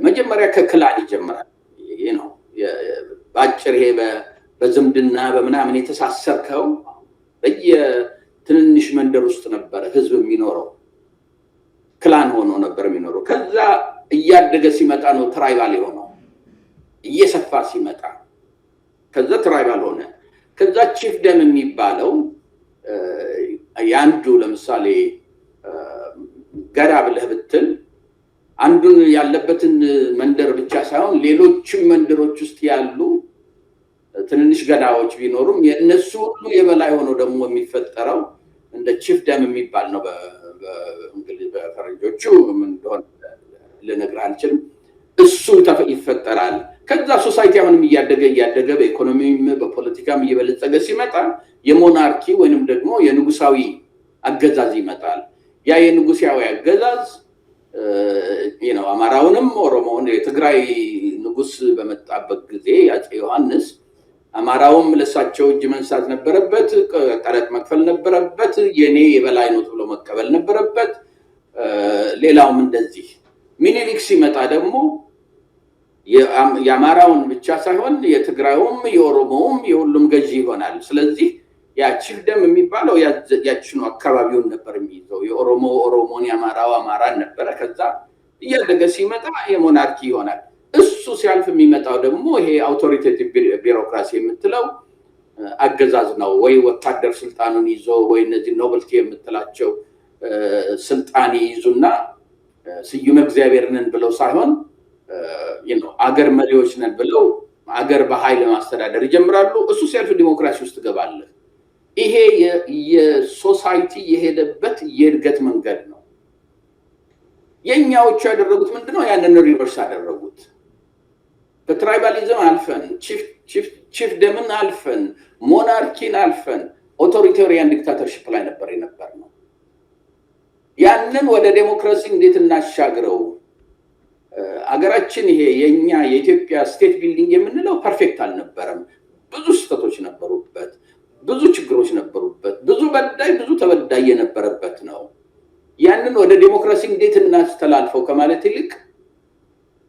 መጀመሪያ ከክላን ይጀምራል። ይሄ ነው ባጭር ይሄ በዝምድና በምናምን የተሳሰርከው በየትንንሽ መንደር ውስጥ ነበር ህዝብ የሚኖረው። ክላን ሆኖ ነበር የሚኖረው። ከዛ እያደገ ሲመጣ ነው ትራይባል የሆነው። እየሰፋ ሲመጣ ከዛ ትራይባል ሆነ። ከዛ ቺፍ ደም የሚባለው ያንዱ ለምሳሌ ገዳ ብለህ ብትል አንዱን ያለበትን መንደር ብቻ ሳይሆን ሌሎችም መንደሮች ውስጥ ያሉ ትንንሽ ገዳዎች ቢኖሩም የነሱ ሁሉ የበላይ ሆኖ ደግሞ የሚፈጠረው እንደ ቺፍ ደም የሚባል ነው። በእንግሊዝ በፈረንጆቹ ምን እንደሆነ ልነግርህ አልችልም። እሱ ይፈጠራል። ከዛ ሶሳይቲ አሁንም እያደገ በኢኮኖሚም በፖለቲካም እየበለጸገ ሲመጣ የሞናርኪ ወይንም ደግሞ የንጉሳዊ አገዛዝ ይመጣል። ያ የንጉሳዊ አገዛዝ አማራውንም ኦሮሞውን የትግራይ ንጉስ በመጣበት ጊዜ አፄ ዮሐንስ አማራውም ለሳቸው እጅ መንሳት ነበረበት፣ ቀረጥ መክፈል ነበረበት፣ የኔ የበላይ ነው ብሎ መቀበል ነበረበት። ሌላውም እንደዚህ። ሚኒሊክ ሲመጣ ደግሞ የአማራውን ብቻ ሳይሆን የትግራዩም የኦሮሞውም የሁሉም ገዢ ይሆናል። ስለዚህ ያ ቺፍ ደም የሚባለው ያችኑ አካባቢውን ነበር የሚይዘው። የኦሮሞ ኦሮሞን፣ የአማራው አማራን ነበረ። ከዛ እያደገ ሲመጣ የሞናርኪ ይሆናል። እሱ ሲያልፍ የሚመጣው ደግሞ ይሄ አውቶሪቴቲቭ ቢሮክራሲ የምትለው አገዛዝ ነው። ወይ ወታደር ስልጣኑን ይዞ ወይ እነዚህ ኖበልቲ የምትላቸው ስልጣን ይይዙና ስዩመ እግዚአብሔር ነን ብለው ሳይሆን አገር መሪዎች ነን ብለው አገር በኃይል ማስተዳደር ይጀምራሉ። እሱ ሲያልፍ ዲሞክራሲ ውስጥ ገባለህ። ይሄ የሶሳይቲ የሄደበት የእድገት መንገድ ነው። የኛዎቹ ያደረጉት ምንድነው? ያንን ሪቨርስ አደረጉት። በትራይባሊዝም አልፈን ቺፍ ደምን አልፈን ሞናርኪን አልፈን ኦቶሪታሪያን ዲክታተርሺፕ ላይ ነበር ነው። ያንን ወደ ዴሞክራሲ እንዴት እናሻግረው? አገራችን ይሄ የኛ የኢትዮጵያ ስቴት ቢልዲንግ የምንለው ፐርፌክት አልነበረም። ብዙ ስህተቶች ነበሩበት፣ ብዙ ችግሮች ነበሩበት፣ ብዙ በዳይ ብዙ ተበዳይ የነበረበት ነው። ያንን ወደ ዴሞክራሲ እንዴት እናስተላልፈው ከማለት ይልቅ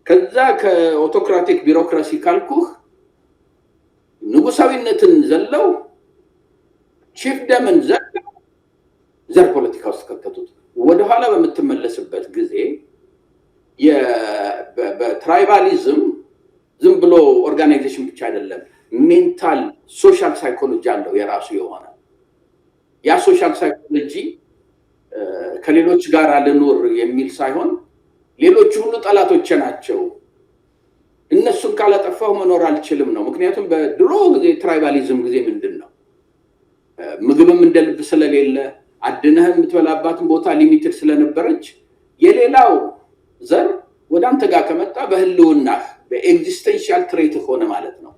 ከዛ ከኦቶክራቲክ ቢሮክራሲ ካልኩህ ንጉሳዊነትን ዘለው ቺፍደምን ዘለው ዘር ፖለቲካ ውስጥ ከተቱት። ወደኋላ በምትመለስበት ጊዜ በትራይባሊዝም ዝም ብሎ ኦርጋናይዜሽን ብቻ አይደለም፣ ሜንታል ሶሻል ሳይኮሎጂ አለው የራሱ የሆነ። ያ ሶሻል ሳይኮሎጂ ከሌሎች ጋር ልኖር የሚል ሳይሆን ሌሎች ሁሉ ጠላቶች ናቸው፣ እነሱን ካላጠፋው መኖር አልችልም ነው። ምክንያቱም በድሮ ጊዜ ትራይባሊዝም ጊዜ ምንድነው ምግብም እንደልብ ስለሌለ አድነህ የምትበላባትን ቦታ ሊሚትድ ስለነበረች የሌላው ዘር ወደ አንተ ጋር ከመጣ በህልውና በኤግዚስተንሻል ትሬት ሆነ ማለት ነው።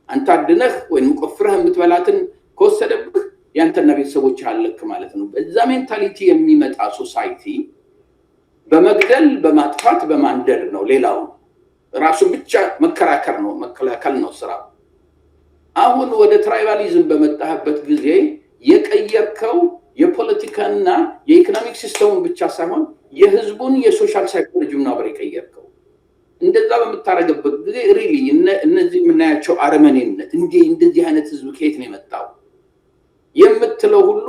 አንተ አድነህ ወይም ቆፍረህ የምትበላትን ከወሰደብህ ያንተና ቤተሰቦች አለክ ማለት ነው። በዛ ሜንታሊቲ የሚመጣ ሶሳይቲ በመግደል በማጥፋት በማንደድ ነው። ሌላው ራሱ ብቻ መከራከር ነው፣ መከላከል ነው ስራው። አሁን ወደ ትራይባሊዝም በመጣህበት ጊዜ የቀየርከው የፖለቲካና የኢኮኖሚክ ሲስተሙን ብቻ ሳይሆን የህዝቡን የሶሻል ሳይኮሎጂውን ነው የቀየርከው። እንደዛ በምታረጋግበት ጊዜ ሪሊ እነዚህ የምናያቸው አረመኔነት እንደዚህ አይነት ህዝብ ከየት ነው የመጣው የምትለው ሁሉ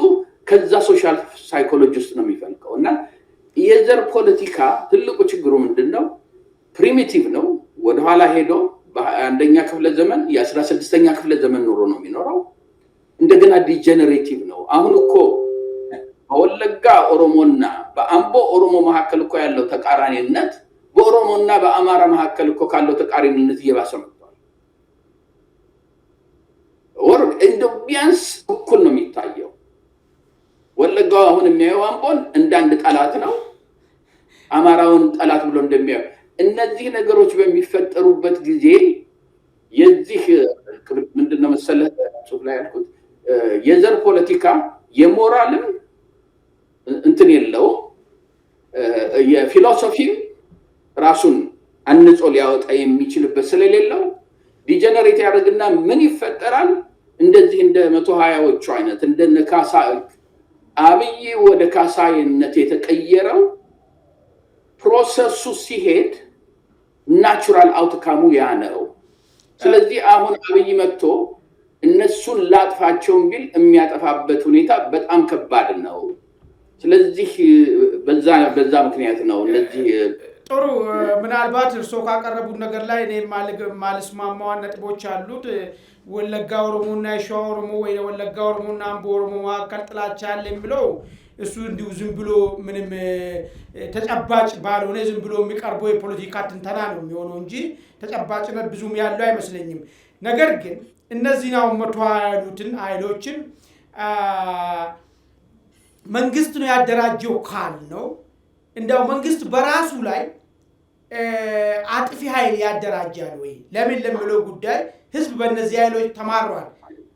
ከዛ ሶሻል ሳይኮሎጂ ውስጥ ነው የሚፈልቀው። እና የዘር ፖለቲካ ትልቁ ችግሩ ምንድነው? ፕሪሚቲቭ ነው። ወደኋላ ሄዶ በአንደኛ ክፍለ ዘመን የ16ኛ ክፍለ ዘመን ኑሮ ነው የሚኖረው። እንደገና ዲጀነሬቲቭ ነው። አሁን እኮ በወለጋ ኦሮሞና በአምቦ ኦሮሞ መካከል እኮ ያለው ተቃራኒነት በኦሮሞና በአማራ መካከል እኮ ካለው ተቃራኒነት እየባሰ መጥቷል። ወር እንደው ቢያንስ እኩል ነው የሚታየው። ወለጋው አሁን የሚያየው አምቦን እንዳንድ ጠላት ነው፣ አማራውን ጠላት ብሎ እንደሚያየው። እነዚህ ነገሮች በሚፈጠሩበት ጊዜ የዚህ ምንድነው መሰለህ ጽሁፍ ላይ ያልኩት የዘር ፖለቲካ የሞራልም እንትን የለው፣ የፊሎሶፊም ራሱን አንጾ ሊያወጣ የሚችልበት ስለሌለው ዲጀነሬት ያደርግና ምን ይፈጠራል? እንደዚህ እንደ 120ዎቹ አይነት እንደነ ካሳ አብይ ወደ ካሳይነት የተቀየረው ፕሮሰሱ ሲሄድ ናቹራል አውትካሙ ያ ነው። ስለዚህ አሁን አብይ መጥቶ እነሱን ላጥፋቸውን ቢል የሚያጠፋበት ሁኔታ በጣም ከባድ ነው። ስለዚህ በዛ ምክንያት ነው እነዚህ ጥሩ ምናልባት እርሶ ካቀረቡት ነገር ላይ እኔ ማልስማማው ነጥቦች አሉት። ወለጋ ኦሮሞና ሸዋ ኦሮሞ ወይ ወለጋ ኦሮሞና አምቦ ኦሮሞ መካከል ጥላቻ አለ የሚለው እሱ እንዲሁ ዝም ብሎ ምንም ተጨባጭ ባልሆነ ዝም ብሎ የሚቀርበው የፖለቲካ ትንተና ነው የሚሆነው እንጂ ተጨባጭነት ብዙም ያለው አይመስለኝም። ነገር ግን እነዚህ ነው መቷያሉትን ኃይሎችን መንግስት ነው ያደራጀው ካል ነው እንደው መንግስት በራሱ ላይ አጥፊ ኃይል ያደራጃል ወይ ለምን ለምለው ጉዳይ ህዝብ በእነዚህ ኃይሎች ተማሯል።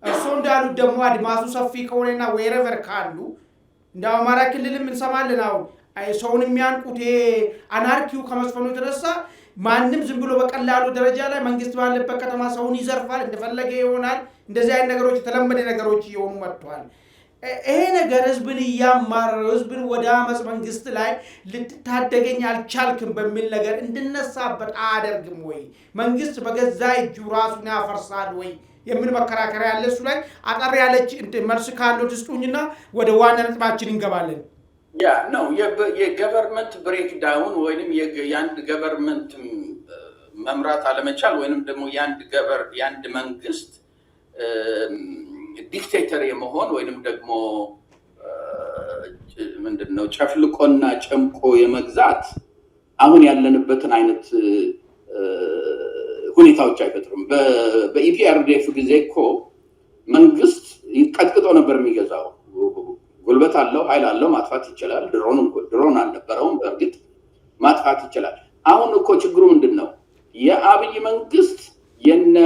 እርሶ እንዳሉት ደግሞ አድማሱ ሰፊ ከሆነና ወይረቨር ካሉ እንዳው አማራ ክልልም እንሰማለን። አሁን ሰውን የሚያንቁት አናርኪው ከመስፈኑ የተነሳ ማንም ዝም ብሎ በቀላሉ ደረጃ ላይ መንግስት ባለበት ከተማ ሰውን ይዘርፋል፣ እንደፈለገ ይሆናል። እንደዚህ አይነት ነገሮች የተለመደ ነገሮች እየሆኑ መጥተዋል። ይሄ ነገር ህዝብን ያማረው ህዝብን ወደ አመጽ መንግስት ላይ ልትታደገኝ አልቻልክም በሚል ነገር እንድነሳበት አያደርግም ወይ? መንግስት በገዛ እጁ ራሱን ያፈርሳል ወይ የሚል መከራከሪያ ያለ እሱ ላይ አጠር ያለች መልስ ካለው ትስጡኝና ወደ ዋና ነጥባችን እንገባለን። ያ ነው የገቨርንመንት ብሬክዳውን ወይንም የአንድ ገቨርንመንት መምራት አለመቻል ወይንም ደግሞ የአንድ መንግስት ዲክቴተር የመሆን ወይንም ደግሞ ምንድነው ጨፍልቆና ጨምቆ የመግዛት አሁን ያለንበትን አይነት ሁኔታዎች አይፈጥሩም። በኢፒአርዲኤፍ ጊዜ እኮ መንግስት ይቀጥቅጦ ነበር የሚገዛው። ጉልበት አለው፣ ኃይል አለው፣ ማጥፋት ይችላል። ድሮን አልነበረውም፣ በእርግጥ ማጥፋት ይችላል። አሁን እኮ ችግሩ ምንድነው? የአብይ መንግስት የነ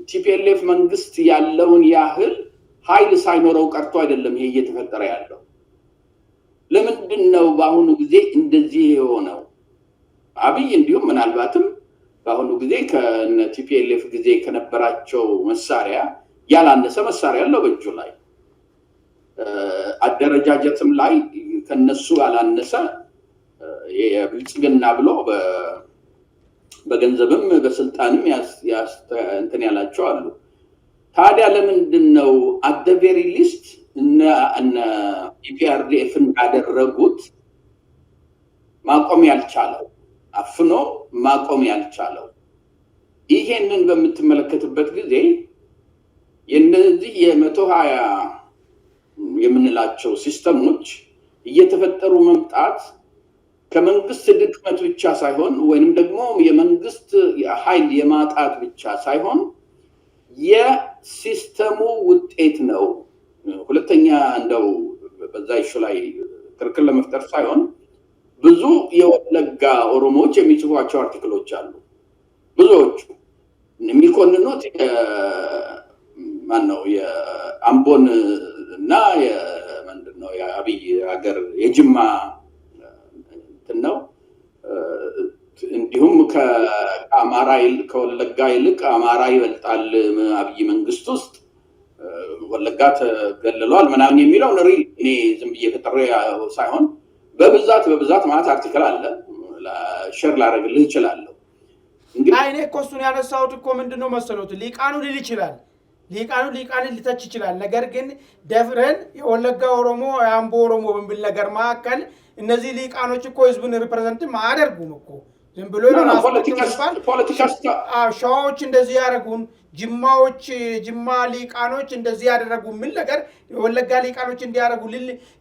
ቲፒኤልኤፍ መንግስት ያለውን ያህል ኃይል ሳይኖረው ቀርቶ አይደለም ይሄ እየተፈጠረ ያለው። ለምንድነው በአሁኑ ጊዜ እንደዚህ የሆነው? አብይ እንዲሁም ምናልባትም በአሁኑ ጊዜ ከቲፒኤልኤፍ ጊዜ ከነበራቸው መሳሪያ ያላነሰ መሳሪያ አለው በእጁ ላይ። አደረጃጀትም ላይ ከነሱ ያላነሰ የብልጽግና ብሎ በገንዘብም በስልጣንም እንትን ያላቸው አሉ። ታዲያ ለምንድነው at the very least እነ ኢፒአርዲኤፍ እንዳደረጉት ማቆም ያልቻለው? አፍኖ ማቆም ያልቻለው? ይሄንን በምትመለከትበት ጊዜ የነዚህ የ120 የምንላቸው ሲስተሞች እየተፈጠሩ መምጣት ከመንግስት ድክመት ብቻ ሳይሆን ወይንም ደግሞ የመንግስት ኃይል የማጣት ብቻ ሳይሆን የሲስተሙ ውጤት ነው። ሁለተኛ እንደው በዛ ኢሹ ላይ ክርክር ለመፍጠር ሳይሆን ብዙ የወለጋ ኦሮሞዎች የሚጽፏቸው አርቲክሎች አሉ። ብዙዎቹ የሚኮንኑት ማነው የአምቦን እና ምንድነው የአብይ ሀገር የጅማ ነው። እንዲሁም ከአማራ ከወለጋ ይልቅ አማራ ይበልጣል አብይ መንግስት ውስጥ ወለጋ ተገልሏል ምናምን የሚለው እኔ ዝም ብዬ ከተረ ሳይሆን በብዛት ማለት አርቲክል አለ ሼር ላደርግልህ እችላለሁ። እንግዲህ እኔ እኮ እሱን ያነሳሁት እኮ ምንድነው መሰሎት ሊቃኑ ሊል ይችላል ሊቃንን ሊተች ይችላል። ነገር ግን ደፍረን የወለጋ ኦሮሞ የአምቦ ኦሮሞ በሚል ነገር መካከል እነዚህ ሊቃኖች እኮ ህዝብን ሪፕሬዘንት አያደርጉም እኮ ዝም ብሎ ሸዋዎች እንደዚህ ያደረጉን ጅማ ሊቃኖች እንደዚህ ያደረጉ ምን ነገር የወለጋ ሊቃኖች እንዲያደርጉ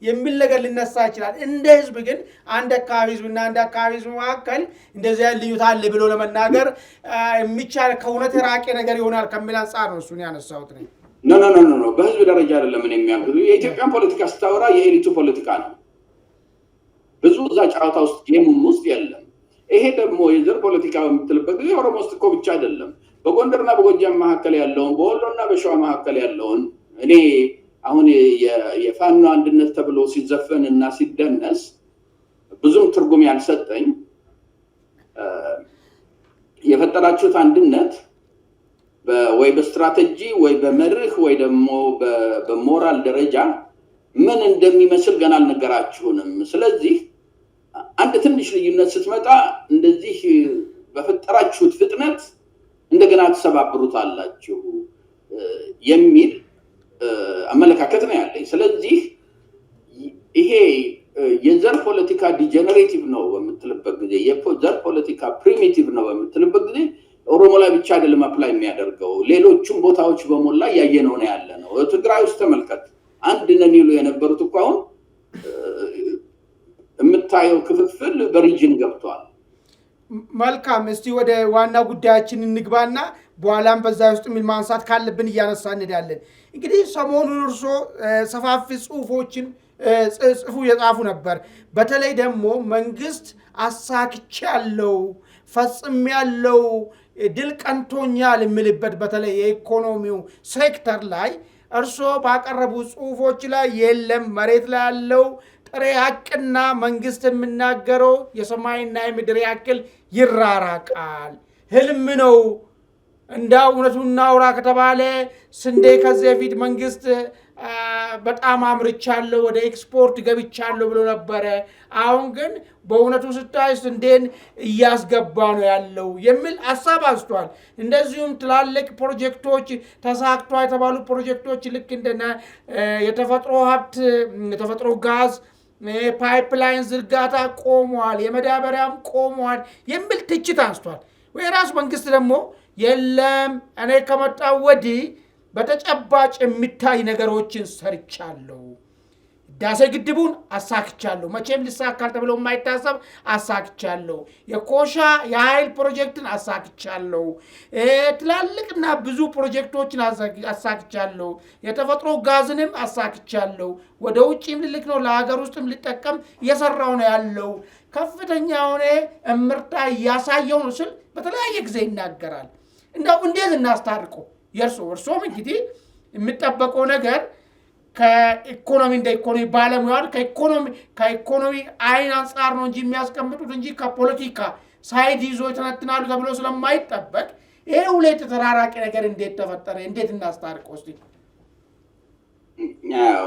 የሚል ነገር ሊነሳ ይችላል። እንደ ህዝብ ግን አንድ አካባቢ ህዝብና አንድ አካባቢ ህዝብ መካከል እንደዚህ ልዩነት አለ ብሎ ለመናገር የሚቻል ከእውነት የራቀ ነገር ይሆናል ከሚል አንጻር ነው እሱን ያነሳሁት ነኝ። ኖ በህዝብ ደረጃ አይደለም እኔ የሚያምሩ የኢትዮጵያን ፖለቲካ ስታወራ የኤሊቱ ፖለቲካ ነው። ብዙ እዛ ጨዋታ ውስጥ ጌሙም ውስጥ የለም። ይሄ ደግሞ የዘር ፖለቲካ በምትልበት ጊዜ ኦሮሞ ውስጥ እኮ ብቻ አይደለም በጎንደርና በጎጃም መካከል ያለውን በወሎና በሸዋ መካከል ያለውን እኔ አሁን የፋኖ አንድነት ተብሎ ሲዘፈን እና ሲደነስ ብዙም ትርጉም ያልሰጠኝ የፈጠራችሁት አንድነት ወይ በስትራቴጂ ወይ በመርህ ወይ ደግሞ በሞራል ደረጃ ምን እንደሚመስል ገና አልነገራችሁንም። ስለዚህ አንድ ትንሽ ልዩነት ስትመጣ እንደዚህ በፈጠራችሁት ፍጥነት እንደገና ተሰባብሩታላችሁ የሚል አመለካከት ነው ያለኝ። ስለዚህ ይሄ የዘር ፖለቲካ ዲጀነሬቲቭ ነው በምትልበት ጊዜ የዘር ፖለቲካ ፕሪሚቲቭ ነው በምትልበት ጊዜ ኦሮሞ ላይ ብቻ አይደለም አፕላይ የሚያደርገው ሌሎችም ቦታዎች በሞላ ያየነው ነው ያለ ነው። ትግራይ ውስጥ ተመልከት አንድ ነን ይሉ የነበሩት እኮ አሁን የምታየው ክፍፍል በሪጅን ገብቷል። መልካም እስቲ ወደ ዋና ጉዳያችን እንግባና በኋላም በዛ ውስጥ ምን ማንሳት ካለብን እያነሳ እንሄዳለን። እንግዲህ ሰሞኑን እርሶ ሰፋፊ ጽሁፎችን ጽፉ የጻፉ ነበር። በተለይ ደግሞ መንግስት አሳክቻለሁ ፈጽሜያለሁ ድል ቀንቶኛል የሚልበት በተለይ የኢኮኖሚው ሴክተር ላይ እርሶ ባቀረቡ ጽሁፎች ላይ የለም መሬት ላይ ያለው ጥሬ ሀቅና መንግስት የሚናገረው የሰማይና የምድር ያክል ይራራቃል፣ ህልም ነው። እንደ እውነቱና አውራ ከተባለ ስንዴ ከዚህ በፊት መንግስት በጣም አምርቻለሁ ወደ ኤክስፖርት ገብቻለሁ ብሎ ነበረ። አሁን ግን በእውነቱ ስታይ ስንዴን እያስገባ ነው ያለው የሚል ሀሳብ አንስቷል። እንደዚሁም ትላልቅ ፕሮጀክቶች ተሳክቷ የተባሉ ፕሮጀክቶች ልክ እንደነ የተፈጥሮ ሀብት የተፈጥሮ ጋዝ ፓይፕላይን ዝርጋታ ቆሟል፣ የመዳበሪያም ቆሟል የሚል ትችት አንስቷል። ወይ ራሱ መንግስት ደግሞ የለም እኔ ከመጣው ወዲህ በተጨባጭ የሚታይ ነገሮችን ሰርቻለሁ፣ ዳሴ ግድቡን አሳክቻለሁ፣ መቼም ሊሳካል ተብሎ የማይታሰብ አሳክቻለሁ፣ የኮሻ የኃይል ፕሮጀክትን አሳክቻለሁ፣ ትላልቅና ብዙ ፕሮጀክቶችን አሳክቻለሁ፣ የተፈጥሮ ጋዝንም አሳክቻለሁ፣ ወደ ውጭም ልልክ ነው ለሀገር ውስጥም ሊጠቀም እየሰራው ነው ያለው፣ ከፍተኛ ሆነ እምርታ እያሳየው ነው ስል በተለያየ ጊዜ ይናገራል። እንደው እንዴት እናስታርቀው? እርሶም እንግዲህ የሚጠበቀው ነገር ከኢኮኖሚ እንደ ኢኮኖሚ ባለሙያዎች ከኢኮኖሚ አይን አንጻር ነው እንጂ የሚያስቀምጡት እንጂ ከፖለቲካ ሳይድ ይዞ ተነትናሉ ተብሎ ስለማይጠበቅ ይሄ ሁለት ተራራቂ ነገር እንዴት ተፈጠረ? እንዴት እናስታርቀው? እስቲ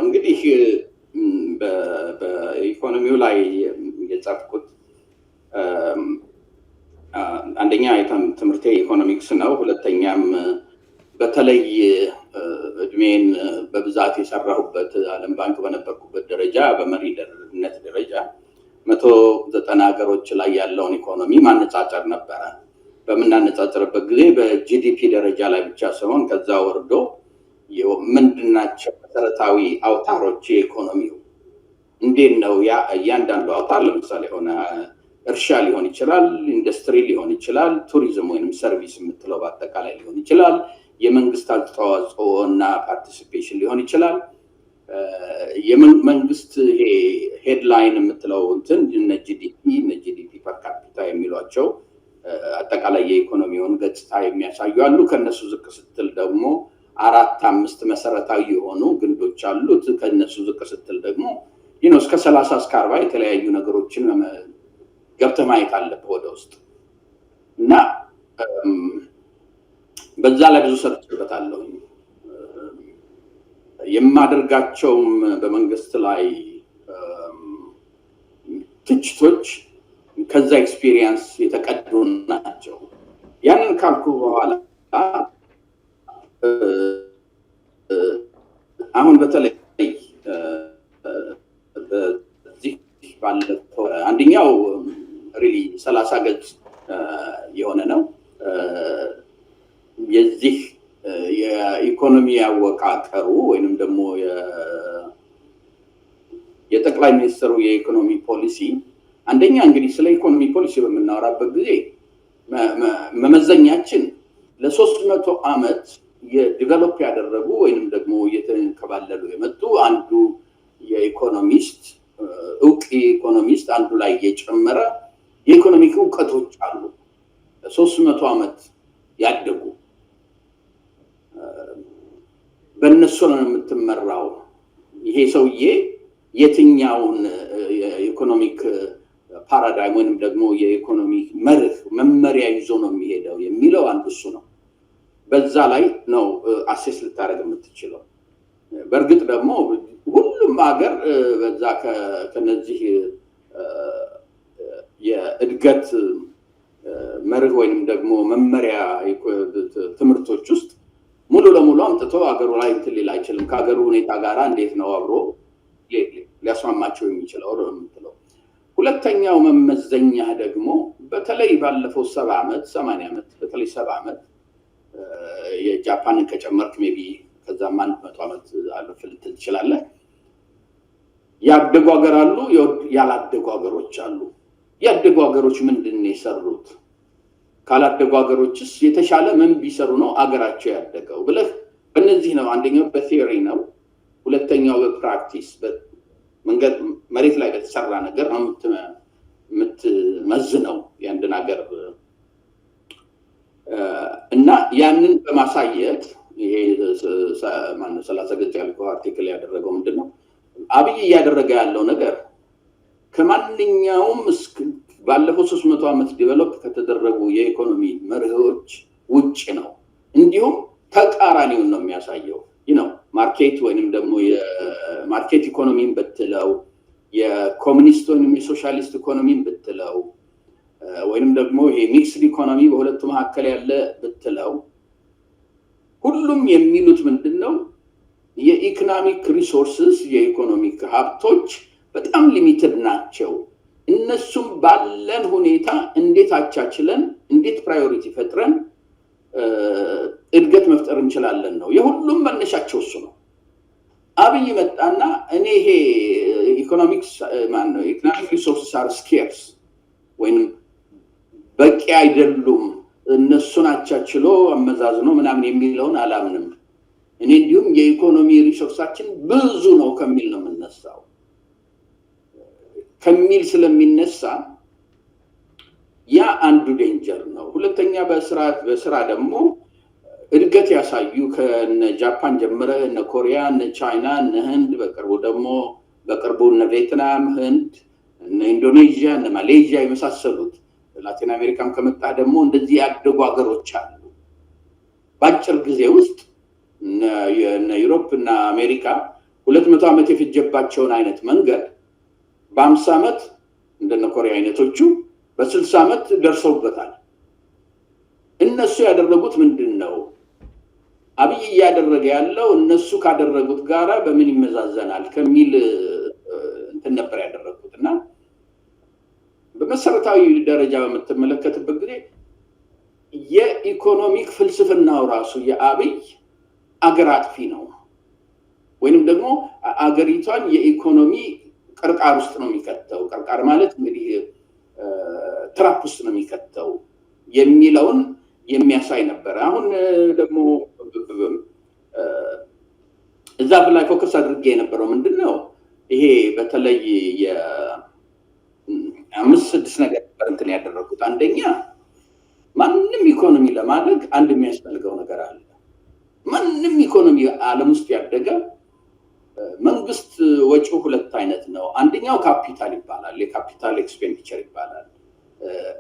እንግዲህ በኢኮኖሚው ላይ የጻፍኩት አንደኛ ትምህርቴ ኢኮኖሚክስ ነው። ሁለተኛም በተለይ እድሜን በብዛት የሰራሁበት ዓለም ባንክ በነበርኩበት ደረጃ በመሪነት ደረጃ 190 ሀገሮች ላይ ያለውን ኢኮኖሚ ማነጻጸር ነበረ። በምናነጻጽርበት ጊዜ በጂዲፒ ደረጃ ላይ ብቻ ሳይሆን ከዛ ወርዶ ምንድናቸው መሰረታዊ አውታሮች የኢኮኖሚው እንዴት ነው እያንዳንዱ አውታር ለምሳሌ ሆነ እርሻ ሊሆን ይችላል፣ ኢንዱስትሪ ሊሆን ይችላል፣ ቱሪዝም ወይንም ሰርቪስ የምትለው በአጠቃላይ ሊሆን ይችላል፣ የመንግስት አስተዋጽኦ እና ፓርቲሲፔሽን ሊሆን ይችላል። የመንግስት ይሄ ሄድላይን የምትለው እንትን እነ ጂዲፒ ፐር ካፒታ የሚሏቸው አጠቃላይ የኢኮኖሚውን ገጽታ የሚያሳዩ አሉ። ከነሱ ዝቅ ስትል ደግሞ 4-5 መሰረታዊ የሆኑ ግንዶች አሉት። ከነሱ ዝቅ ስትል ደግሞ እስከ 30 እስከ 40 የተለያዩ ነገሮችን ገብተህ ማየት አለብህ ወደ ውስጥ እና በዛ ላይ ብዙ ሰርቼበታለሁ። የማደርጋቸውም በመንግስት ላይ ትችቶች ከዛ ኤክስፒሪየንስ የተቀዱ ናቸው። ያንን ካልኩ በኋላ አሁን በተለይ በዚህ ባለፈው አንደኛው ሪሊ 30 ገጽ የሆነ ነው። የዚህ የኢኮኖሚ አወቃቀሩ ወይንም ደግሞ የጠቅላይ ሚኒስትሩ የኢኮኖሚ ፖሊሲ አንደኛ እንግዲህ ስለ ኢኮኖሚ ፖሊሲ በምናወራበት ጊዜ መመዘኛችን ለ300 ዓመት የዲቨሎፕ ያደረጉ ወይንም ደግሞ እየተንከባለሉ የመጡ አንዱ የኢኮኖሚስት እውቅ ኢኮኖሚስት አንዱ ላይ የጨመረ የኢኮኖሚክ እውቀቶች አሉ 300 ዓመት ያደጉ በእነሱ ነው የምትመራው። ይሄ ሰውዬ የትኛውን የኢኮኖሚክ ፓራዳይም ወይንም ደግሞ የኢኮኖሚ መመሪያ ይዞ ነው የሚሄደው የሚለው አንዱ እሱ ነው። በዛ ላይ ነው አሴስ ልታደርግ የምትችለው። በእርግጥ ደግሞ ሁሉም ሀገር በዛ ከነዚህ የእድገት መርህ ወይንም ደግሞ መመሪያ ትምህርቶች ውስጥ ሙሉ ለሙሉ አምጥቶ ሀገሩ ላይ እንትን ሊል አይችልም። ከሀገሩ ሁኔታ ጋር እንዴት ነው አብሮ ሊያስማማቸው የሚችለው ነው የምትለው። ሁለተኛው መመዘኛ ደግሞ በተለይ ባለፈው 70 ዓመት 80 ዓመት በተለይ 70 ዓመት የጃፓንን ከጨመርክ ሜቢ ከዛም 100 ዓመት አለፍ ልትል ትችላለህ። ያደጉ ሀገር አሉ፣ ያላደጉ ሀገሮች አሉ። ያደጉ ሀገሮች ምንድን ነው የሰሩት? ካላደጉ ሀገሮችስ የተሻለ ምን ቢሰሩ ነው አገራቸው ያደገው ብለህ በእነዚህ ነው። አንደኛው በቲዮሪ ነው፣ ሁለተኛው በፕራክቲስ መንገድ መሬት ላይ በተሰራ ነገር ነው የምትመዝነው የአንድን ሀገር እና ያንን በማሳየት ይሄ 30 ገጽ ያልከው አርቲክል ያደረገው ምንድነው አብይ እያደረገ ያለው ነገር ከማንኛውም ባለፈው 300 ዓመት ዲቨሎፕ ከተደረጉ የኢኮኖሚ መርሆች ውጭ ነው። እንዲሁም ተቃራኒውን ነው የሚያሳየው። ማርኬት ወይንም ደግሞ የማርኬት ኢኮኖሚን ብትለው የኮሙኒስት ወይንም የሶሻሊስት ኢኮኖሚን ብትለው ወይንም ደግሞ ይሄ ሚክስድ ኢኮኖሚ በሁለቱ መካከል ያለ ብትለው ሁሉም የሚሉት ምንድነው የኢኮኖሚክ ሪሶርስስ የኢኮኖሚክ ሀብቶች በጣም ሊሚትድ ናቸው። እነሱም ባለን ሁኔታ እንዴት አቻችለን እንዴት ፕራዮሪቲ ፈጥረን እድገት መፍጠር እንችላለን ነው። የሁሉም መነሻቸው እሱ ነው። አብይ መጣና እኔ ይሄ ኢኮኖሚክስ ኢኮኖሚክ ሪሶርስስ አር ስኬርስ ወይንም በቂ አይደሉም እነሱን አቻችሎ አመዛዝኖ ምናምን የሚለውን አላምንም። እኔ እንዲሁም የኢኮኖሚ ሪሶርሳችን ብዙ ነው ከሚል ነው የምነሳው። ከሚል ስለሚነሳ ያ አንዱ ዴንጀር ነው። ሁለተኛ በስራ ደግሞ እድገት ያሳዩ ከነ ጃፓን ጀምረ እነ ኮሪያ እነ ቻይና እነ ህንድ በቅርቡ እነ ቪየትናም ህንድ እነ ኢንዶኔዥያ እነ ማሌዥያ የመሳሰሉት ላቲን አሜሪካም ከመጣ ደግሞ እንደዚህ ያደጉ ሀገሮች አሉ። በአጭር ጊዜ ውስጥ እነ ዩሮፕ እና አሜሪካ 200 ዓመት የፈጀባቸውን አይነት መንገድ በ50 ዓመት እንደነ ኮሪያ አይነቶቹ በ60 ዓመት ደርሰውበታል። እነሱ ያደረጉት ምንድነው? አብይ ያደረገ ያለው እነሱ ካደረጉት ጋራ በምን ይመዛዘናል ከሚል እንትን ነበር ያደረጉትና በመሰረታዊ ደረጃ በመተመለከተበት ጊዜ የኢኮኖሚክ ፍልስፍናው ራሱ የአብይ አገር አጥፊ ነው፣ ወይንም ደግሞ አገሪቷን የኢኮኖሚ ቅርቃር ውስጥ ነው የሚከተው። ቅርቃር ማለት እንግዲህ ትራፕ ውስጥ ነው የሚከተው የሚለውን የሚያሳይ ነበር። አሁን ደግሞ እዛ ላይ ፎከስ አድርጌ የነበረው ምንድነው ይሄ በተለይ የ5-6 ነገር እንትን ያደረጉት። አንደኛ ማንንም ኢኮኖሚ ለማድረግ አንድ የሚያስፈልገው ነገር አለ። ማንንም ኢኮኖሚ ዓለም ውስጥ ያደገ መንግስት ወጪው ሁለት አይነት ነው። አንደኛው ካፒታል ይባላል፣ የካፒታል ኤክስፔንዲቸር ይባላል።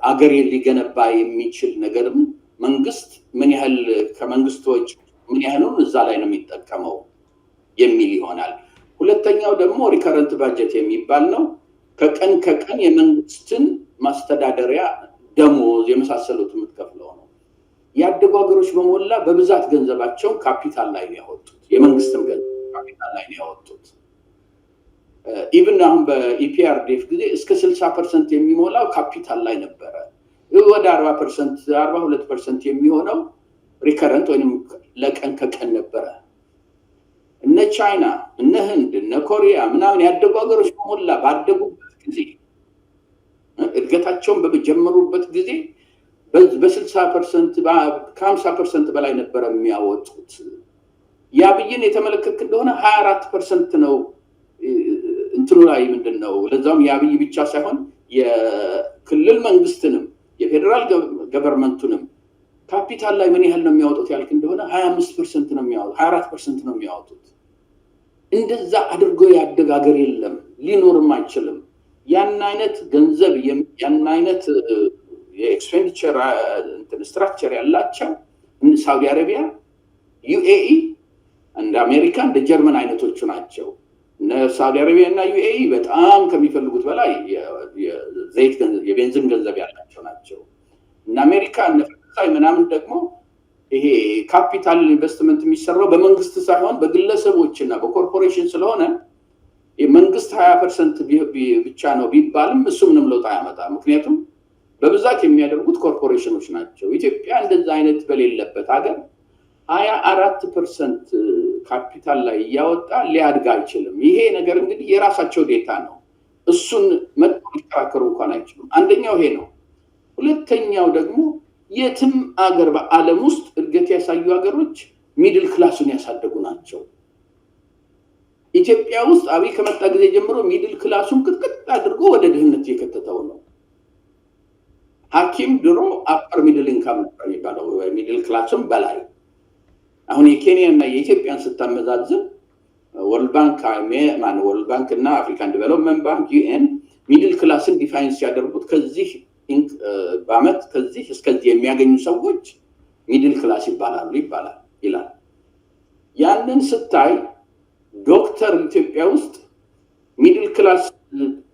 አገር ሊገነባ የሚችል ነገርም መንግስት ምን ያህል ከመንግስት ወጪ ምን ያህሉን እዛ ላይ ነው የሚጠቀመው የሚል ይሆናል። ሁለተኛው ደግሞ ሪከረንት ባጀት የሚባል ነው። ከቀን የመንግስትን ማስተዳደሪያ ደሞዝ የመሳሰሉት የምትከፍለው ነው። ያደጉ ሀገሮች በሞላ በብዛት ገንዘባቸውን ካፒታል ላይ ነው ያወጡት። የመንግስትም ገንዘብ ካፒታል ላይ ነው ያወጡት። ኢቭን አሁን በኢፒአርዲኤፍ ጊዜ እስከ 60% የሚሞላው ካፒታል ላይ ነበረ። ወደ 40% 42% የሚሆነው ሪከረንት ወይም ለቀን ከቀን ነበረ። እነ ቻይና እነ ህንድ እነ ኮሪያ ምናምን ያደጉ ሀገሮች በሞላ ባደጉበት ጊዜ እድገታቸውን በጀመሩበት ጊዜ በ60% ከ50% በላይ ነበረ የሚያወጡት። የአብይን የተመለከትክ እንደሆነ 24% ነው እንትኑ ላይ ምንድነው። ለዛም የአብይ ብቻ ሳይሆን የክልል መንግስትንም የፌደራል ገቨርንመንቱንም ካፒታል ላይ ምን ያህል ነው የሚያወጡት ያልክ እንደሆነ 25% ነው የሚያወጡት፣ 24% ነው የሚያወጡት። እንደዛ አድርጎ ያደገ ሀገር የለም፣ ሊኖርም አይችልም። ያን አይነት ገንዘብ ያን አይነት የኤክስፔንዲቸር ስትራክቸር ያላቸው ሳውዲ አረቢያ፣ ዩኤኢ እንደ አሜሪካ እንደ ጀርመን አይነቶቹ ናቸው። ሳውዲ አረቢያ እና ዩኤኢ በጣም ከሚፈልጉት በላይ የዘይት ገንዘብ የቤንዚን ገንዘብ ያላቸው ናቸው። እና አሜሪካ እና ፈረንሳይ ምናምን ደግሞ ይሄ ካፒታል ኢንቨስትመንት የሚሰራው በመንግስት ሳይሆን በግለሰቦች እና በኮርፖሬሽን ስለሆነ የመንግስት 20% ብቻ ነው ቢባልም እሱ ምንም ለውጥ አያመጣም። ምክንያቱም በብዛት የሚያደርጉት ኮርፖሬሽኖች ናቸው። ኢትዮጵያ እንደዛ አይነት በሌለበት ሀገር 24% ካፒታል ላይ እያወጣ ሊያድግ አይችልም። ይሄ ነገር እንግዲህ የራሳቸው ዴታ ነው። እሱን መከራከሩ እንኳን አይችሉም። አንደኛው ይሄ ነው። ሁለተኛው ደግሞ የትም አገር በዓለም ውስጥ እድገት ያሳዩ ሀገሮች ሚድል ክላሱን ያሳደጉ ናቸው። ኢትዮጵያ ውስጥ አብይ ከመጣ ጊዜ ጀምሮ ሚድል ክላሱን ቅጥቅጥ አድርጎ ወደ ድህነት የከተተው ነው። ሐኪም ድሮ አፐር ሚድል ኢንካም ነበር የሚባለው፣ ሚድል ክላስም በላይ። አሁን የኬንያ እና የኢትዮጵያን ስታመዛዝን ወርልድ ባንክ እና አፍሪካን ዲቨሎፕመንት ባንክ ዩኤን ሚድል ክላስን ዲፋይን ሲያደርጉት ከዚህ በአመት ከዚህ እስከዚህ የሚያገኙ ሰዎች ሚድል ክላስ ይባላሉ ይላል። ያንን ስታይ ዶክተር ኢትዮጵያ ውስጥ ሚድል ክላስ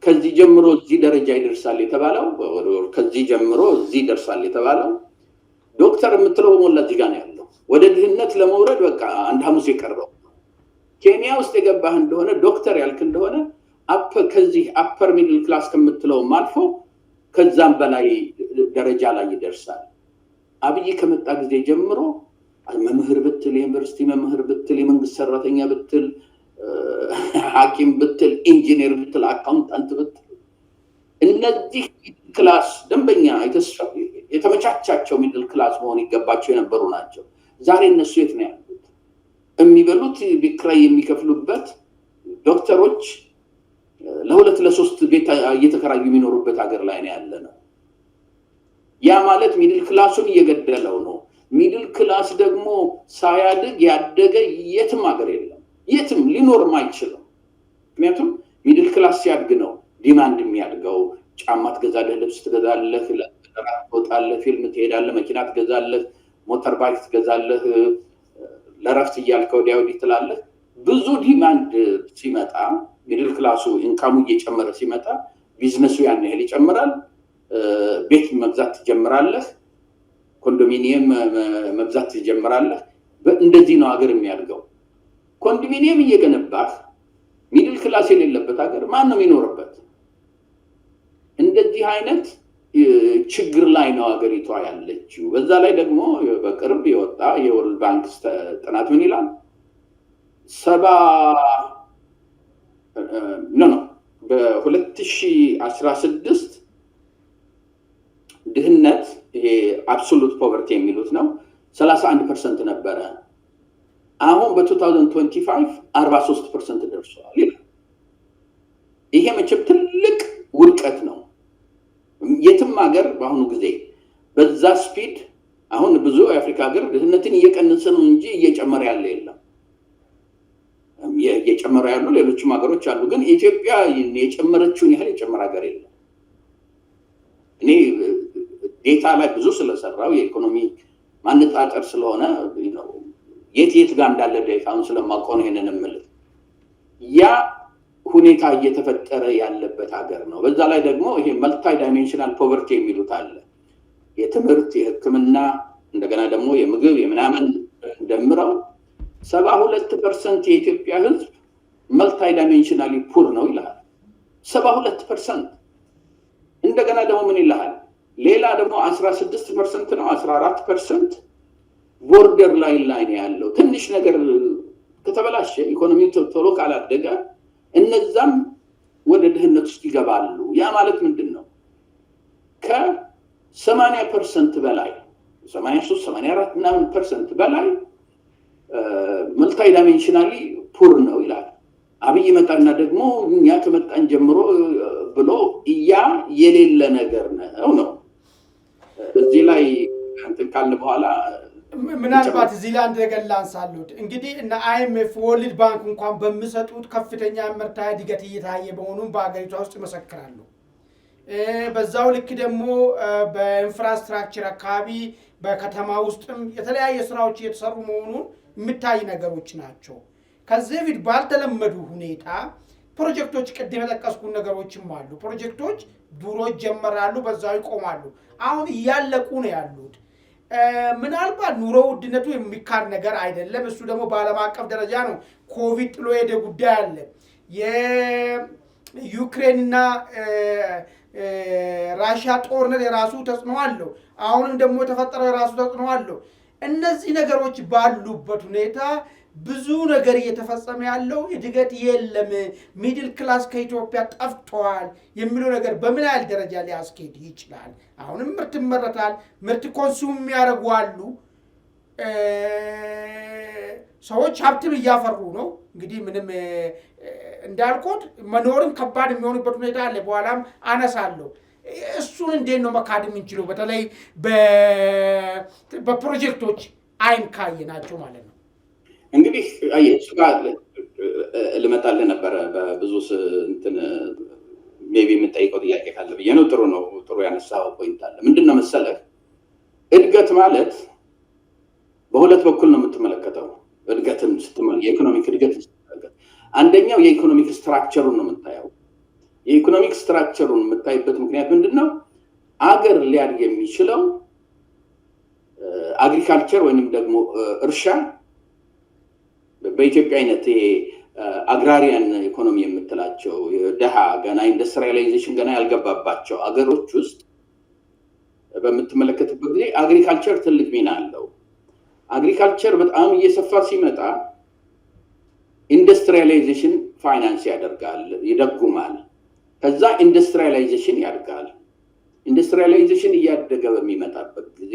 ከዚህ ጀምሮ እዚህ ደረጃ ይደርሳል የተባለው ከዚህ ጀምሮ እዚህ ይደርሳል የተባለው ዶክተር የምትለው በሞላ እዚህ ጋር ነው ያለው። ወደ ድህነት ለመውረድ በቃ አንድ ሐሙስ የቀረው። ኬንያ ውስጥ የገባህ እንደሆነ ዶክተር ያልክ እንደሆነ ከዚህ አፐር ሚድል ክላስ ከምትለው አልፎ ከዛም በላይ ደረጃ ላይ ይደርሳል። አብይ ከመጣ ጊዜ ጀምሮ መምህር ብትል፣ የዩኒቨርሲቲ መምህር ብትል፣ የመንግስት ሰራተኛ ብትል፣ ሐኪም ብትል፣ ኢንጂነር ብትል፣ አካውንታንት ብትል እነዚህ ክላስ ደንበኛ የተመቻቻቸው ሚድል ክላስ መሆን ይገባቸው የነበሩ ናቸው። ዛሬ እነሱ የት ነው ያሉት? የሚበሉት ቢክራይ የሚከፍሉበት ዶክተሮች ለሁለት ለሶስት ቤት እየተከራዩ የሚኖሩበት ሀገር ላይ ነው ያለ ነው። ያ ማለት ሚድል ክላሱን እየገደለው ነው። ሚድል ክላስ ደግሞ ሳያድግ ያደገ የትም ሀገር የለም፣ የትም ሊኖርም አይችልም። ምክንያቱም ሚድል ክላስ ሲያድግ ነው ዲማንድ የሚያድገው። ጫማ ትገዛለህ፣ ልብስ ትገዛለህ፣ ለራት ትወጣለህ፣ ፊልም ትሄዳለህ፣ መኪና ትገዛለህ፣ ሞተር ባይክ ትገዛለህ፣ ለረፍት እያልከ ወዲያ ወዲህ ትላለህ። ብዙ ዲማንድ ሲመጣ ሚድል ክላሱ ኢንካሙ እየጨመረ ሲመጣ ቢዝነሱ ያን ያህል ይጨምራል። ቤት መግዛት ትጀምራለህ፣ ኮንዶሚኒየም መግዛት ትጀምራለህ። እንደዚህ ነው ሀገር የሚያድገው። ኮንዶሚኒየም እየገነባህ ሚድል ክላስ የሌለበት ሀገር ማን ነው የሚኖርበት? እንደዚህ አይነት ችግር ላይ ነው ሀገሪቷ ያለችው። በዛ ላይ ደግሞ በቅርብ የወጣ የወርልድ ባንክ ጥናት ምን ይላል? በ2016 ድህነት ይሄ አብሶሉት ፖቨርቲ የሚሉት ነው 31% ነበረ። አሁን በ2025 43% ደርሷል ይላል። ይሄ መቼም ትልቅ ውድቀት ነው። የትም ሀገር በአሁኑ ጊዜ በዛ ስፒድ አሁን ብዙ የአፍሪካ ሀገር ድህነትን እየቀነሰ ነው እንጂ እየጨመረ ያለ የለም። እየጨመረ ያሉ ሌሎችም ሀገሮች አሉ፣ ግን ኢትዮጵያ የጨመረችውን ያህል የጨመረ ሀገር የለም። እኔ ዴታ ላይ ብዙ ስለሰራው የኢኮኖሚ ማነጣጠር ስለሆነ የት ጋር እንዳለ ዴታውን ስለማውቀው ነው ይሄንን የምልህ። ያ ሁኔታ እየተፈጠረ ያለበት ሀገር ነው። በዛ ላይ ደግሞ ይሄ መልታይ ዳይሜንሽናል ፖቨርቲ የሚሉት አለ። የትምህርት፣ የሕክምና እንደገና ደግሞ የምግብ የምናምን ደምረው 72% የኢትዮጵያ ሕዝብ መልታይ ዳይሜንሽናሊ ፑር ነው ይላል። 72%። እንደገና ደግሞ ምን ይላል? ሌላ ደግሞ 16% ነው 14% ቦርደር ላይ ነው ያለው። ትንሽ ነገር ከተበላሸ ኢኮኖሚ ቶሎ ካላደገ እነዛም ወደ ድህነት ውስጥ ይገባሉ። ያ ማለት ምንድን ነው? ከ80% በላይ 83 84 ምናምን ፐርሰንት በላይ መልታይ ዳይሜንሽናሊ ፑር ነው ይላል። አብይ መጣና ደግሞ እኛ ከመጣን ጀምሮ ብሎ ያ የሌለ ነገር ነው። እዚህ ላይ እንትን ካልን በኋላ ምናልባት እዚህ ላይ አንድ ነገር ላንሳሉት። እንግዲህ እና አይኤምኤፍ ወርልድ ባንክ እንኳን በሚሰጡት ከፍተኛ ምርታ እድገት እየታየ መሆኑን በሀገሪቷ ውስጥ ይመሰክራሉ። በዛው ልክ ደግሞ በኢንፍራስትራክቸር አካባቢ በከተማ ውስጥም የተለያየ ስራዎች እየተሰሩ መሆኑን የሚታይ ነገሮች ናቸው። ከዚህ በፊት ባልተለመዱ ሁኔታ ፕሮጀክቶች ቅድም የጠቀስኩ ነገሮችም አሉ። ፕሮጀክቶች ድሮ ይጀመራሉ፣ በዛው ይቆማሉ። አሁን እያለቁ ነው ያሉት። ምናልባት ኑሮ ውድነቱ የሚካድ ነገር አይደለም። እሱ ደግሞ በዓለም አቀፍ ደረጃ ነው። ኮቪድ ጥሎ ሄደ ጉዳይ አለ። የዩክሬንና ራሽያ ጦርነት የራሱ ተጽዕኖ አለው። አሁንም ደግሞ የተፈጠረው የራሱ ተጽዕኖ አለው። እነዚህ ነገሮች ባሉበት ሁኔታ ብዙ ነገር እየተፈጸመ ያለው እድገት የለም፣ ሚድል ክላስ ከኢትዮጵያ ጠፍቷል የሚለው ነገር በምን ያህል ደረጃ ሊያስኬድ ይችላል? አሁንም ምርት ይመረታል፣ ምርት ኮንሱም የሚያደርጉ አሉ። ሰዎች ሀብትም እያፈሩ ነው። እንግዲህ ምንም እንዳልኩት መኖርም ከባድ የሚሆንበት ሁኔታ አለ። በኋላም አነሳለሁ። እሱን እንዴት ነው መካድ የምንችለው? በተለይ በፕሮጀክቶች አይን ካየናቸው ማለት ነው። እንግዲህ እሱ ጋር ልመጣልህ ነበረ። በብዙ እንትን ሜቢ የምጠይቀው ጥያቄ ካለ ብዬ ነው። ጥሩ ነው፣ ጥሩ ያነሳው ፖይንት አለ። ምንድን ነው መሰለህ፣ እድገት በሁለት በኩል ነው የምትመለከተው። እድገትን ስትመለከት የኢኮኖሚክ እድገት ስትመለከት አንደኛው የኢኮኖሚክ ስትራክቸሩን ነው የምታየው። የኢኮኖሚክ ስትራክቸሩን የምታይበት ምክንያት ምንድን ነው? አገር ሊያድግ የሚችለው አግሪካልቸር ወይንም ደግሞ እርሻ በኢትዮጵያ አይነት ይሄ አግራሪያን ኢኮኖሚ የምትላቸው ደሃ ገና ኢንዱስትሪያላይዜሽን ገና ያልገባባቸው አገሮች ውስጥ በምትመለከትበት ጊዜ አግሪካልቸር ትልቅ ሚና አለው። አግሪካልቸር በጣም እየሰፋ ሲመጣ ኢንዱስትሪያላይዜሽን ፋይናንስ ያደርጋል፣ ይደጉማል። ከዛ ኢንዱስትሪያላይዜሽን ያድጋል። ኢንዱስትሪያላይዜሽን እያደገ በሚመጣበት ጊዜ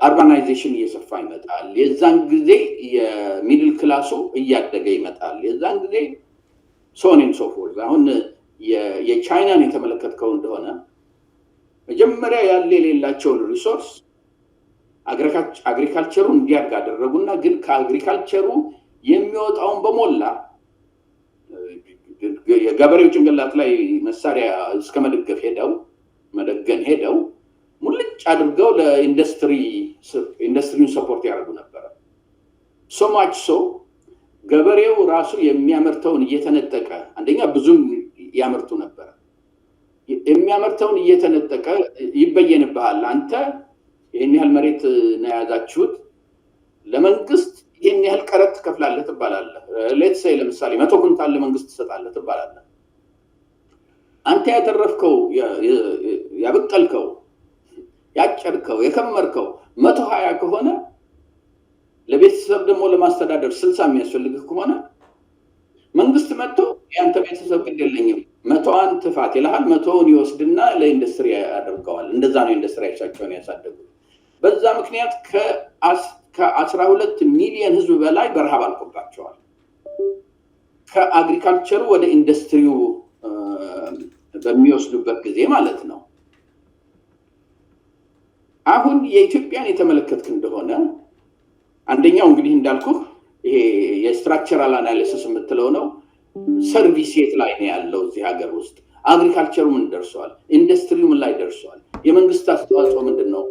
አርባናይዜሽን እየሰፋ ይመጣል። የዛን ጊዜ የሚድል ክላሱ እያደገ ይመጣል። የዛን ጊዜ ሶኔን ሶፎርዝ። አሁን የቻይናን የተመለከትከው እንደሆነ መጀመሪያ ያለ የሌላቸውን ሪሶርስ አግሪካልቸሩ እንዲያድግ አደረጉና ግን ከአግሪካልቸሩ የሚወጣውን በሞላ የገበሬው ጭንቅላት ላይ መሳሪያ እስከ መደገን ሄደው ሙልጭ አድርገው ለኢንዱስትሪውን ሰፖርት ያደርጉ ነበር። ሶ ማች ሶ ገበሬው ራሱ የሚያመርተውን እየተነጠቀ አንደኛ ብዙም ያመርቱ ነበር። የሚያመርተውን እየተነጠቀ ይበየንብሃል። አንተ ይሄን ያህል መሬት ነው ያዛችሁት፣ ለመንግስት ይሄን ያህል ቀረጥ ትከፍላለህ ትባላለህ። ሌትስ ሴይ ለምሳሌ 100 ኩንታል ለመንግስት ትሰጣለህ ትባላለህ። አንተ ያተረፍከው ያበቀልከው ያጨድከው የከመርከው 120 ከሆነ ለቤተሰብ ደግሞ ለማስተዳደር 60 የሚያስፈልግህ ከሆነ መንግስት መጥቶ ያንተ ቤተሰብ ግዴለኝም 100 ትፋት ይልሃል። 100ን ይወስድና ለኢንዱስትሪ ያደርገዋል። እንደዛ ነው ኢንዱስትሪያቸውን ያሳደጉት። በዛ ምክንያት ከ12 ሚሊዮን ህዝብ በላይ በረሃብ አልቆባቸዋል። ከአግሪካልቸሩ ወደ ኢንዱስትሪው በሚወስዱበት ጊዜ ማለት ነው። አሁን የኢትዮጵያን የተመለከትክ እንደሆነ አንደኛው እንግዲህ እንዳልኩ ይሄ የስትራክቸራል አናሊሲስ የምትለው ነው። ሰርቪስ የት ላይ ነው ያለው እዚህ ሀገር ውስጥ? አግሪካልቸሩ ምን ደርሷል? ኢንዱስትሪው ምን ላይ ደርሷል? የመንግስት አስተዋጽኦ ምንድነው?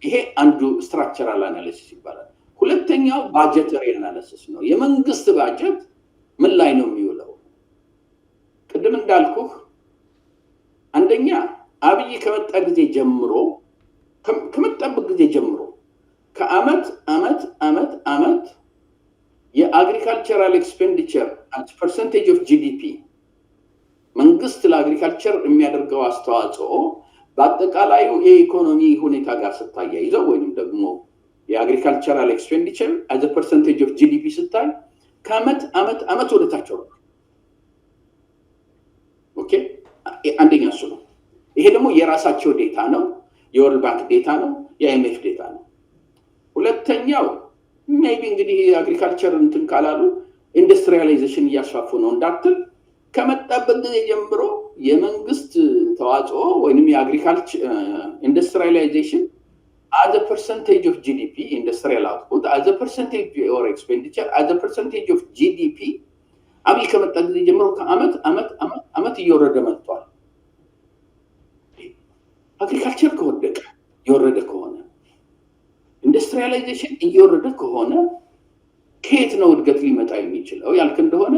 ይሄ አንዱ ስትራክቸራል አናሊሲስ ይባላል። ሁለተኛው ባጀተሪ አናሊሲስ ነው። የመንግስት ባጀት ምን ላይ ነው የሚውለው? ቅድም እንዳልኩ አንደኛ አብይ ከመጣበት ጊዜ ጀምሮ ከአመት አመት የአግሪካልቸራል ኤክስፔንዲቸር as percentage of GDP መንግስት ለአግሪካልቸር የሚያደርገው አስተዋጽኦ በአጠቃላዩ የኢኮኖሚ ሁኔታ ጋር ስታያይዘው ወይንም ደግሞ የአግሪካልቸራል ኤክስፔንዲቸር as a percentage of GDP ስታይ ከአመት ወደ ታች ወርዷል። ኦኬ አንደኛ እሱ ነው። ይሄ ደግሞ የራሳቸው ዴታ ነው፣ የወርልድ ባንክ ዴታ ነው፣ የአይኤምኤፍ ዴታ ነው። ሁለተኛው ሜይቢ እንግዲህ አግሪካልቸር እንትን ካላሉ ኢንዱስትሪያላይዜሽን እያስፋፉ ነው እንዳትል ከመጣበት ጊዜ ጀምሮ የመንግስት ተዋጽኦ ወይንም የአግሪካልቸር ኢንዱስትሪያላይዜሽን as a percentage of GDP industrial output as a percentage or expenditure as a percentage of GDP አብይ ከመጣ ጊዜ ጀምሮ ከአመት እየወረደ መጥቷል። አግሪካልቸር ከወደቀ የወረደ ከሆነ ኢንዱስትሪያላይዜሽን እየወረደ ከሆነ ከየት ነው እድገት ሊመጣ የሚችለው ያልክ እንደሆነ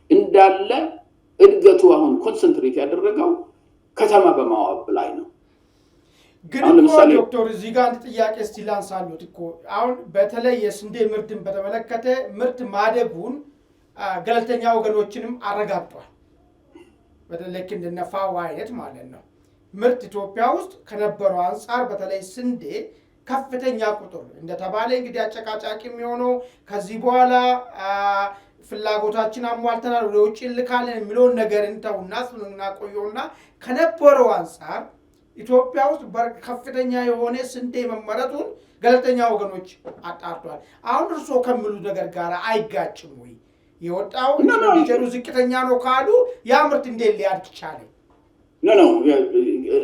እንዳለ እድገቱ አሁን ኮንሰንትሬት ያደረገው ከተማ በማዋብ ላይ ነው። ግን ዶክተር እዚህ ጋር አንድ ጥያቄ እስቲ ላንሳሉት እኮ አሁን በተለይ የስንዴ ምርትን በተመለከተ ምርት ማደጉን ገለልተኛ ወገኖችንም አረጋግጧል። በተለይ እንደነ ፋኦ አይነት ማለት ነው። ምርት ኢትዮጵያ ውስጥ ከነበረው አንፃር በተለይ ስንዴ ከፍተኛ ቁጥር እንደተባለ እንግዲህ አጨቃጫቂ የሚሆነው ከዚህ በኋላ ፍላጎታችን አሟልተናል ወደ ውጭ ልካለን የሚለውን ነገር እንተውና ስንና ቆየውና ከነበረው አንፃር ኢትዮጵያ ውስጥ ከፍተኛ የሆነ ስንዴ መመረቱን ገለልተኛ ወገኖች አጣርቷል። አሁን እርስዎ ከሚሉ ነገር ጋር አይጋጭም ወይ? የወጣው ኢንዲኬተሩ ዝቅተኛ ነው ካሉ ያ ምርት እንዴት ሊያድግ ቻለ? ኖ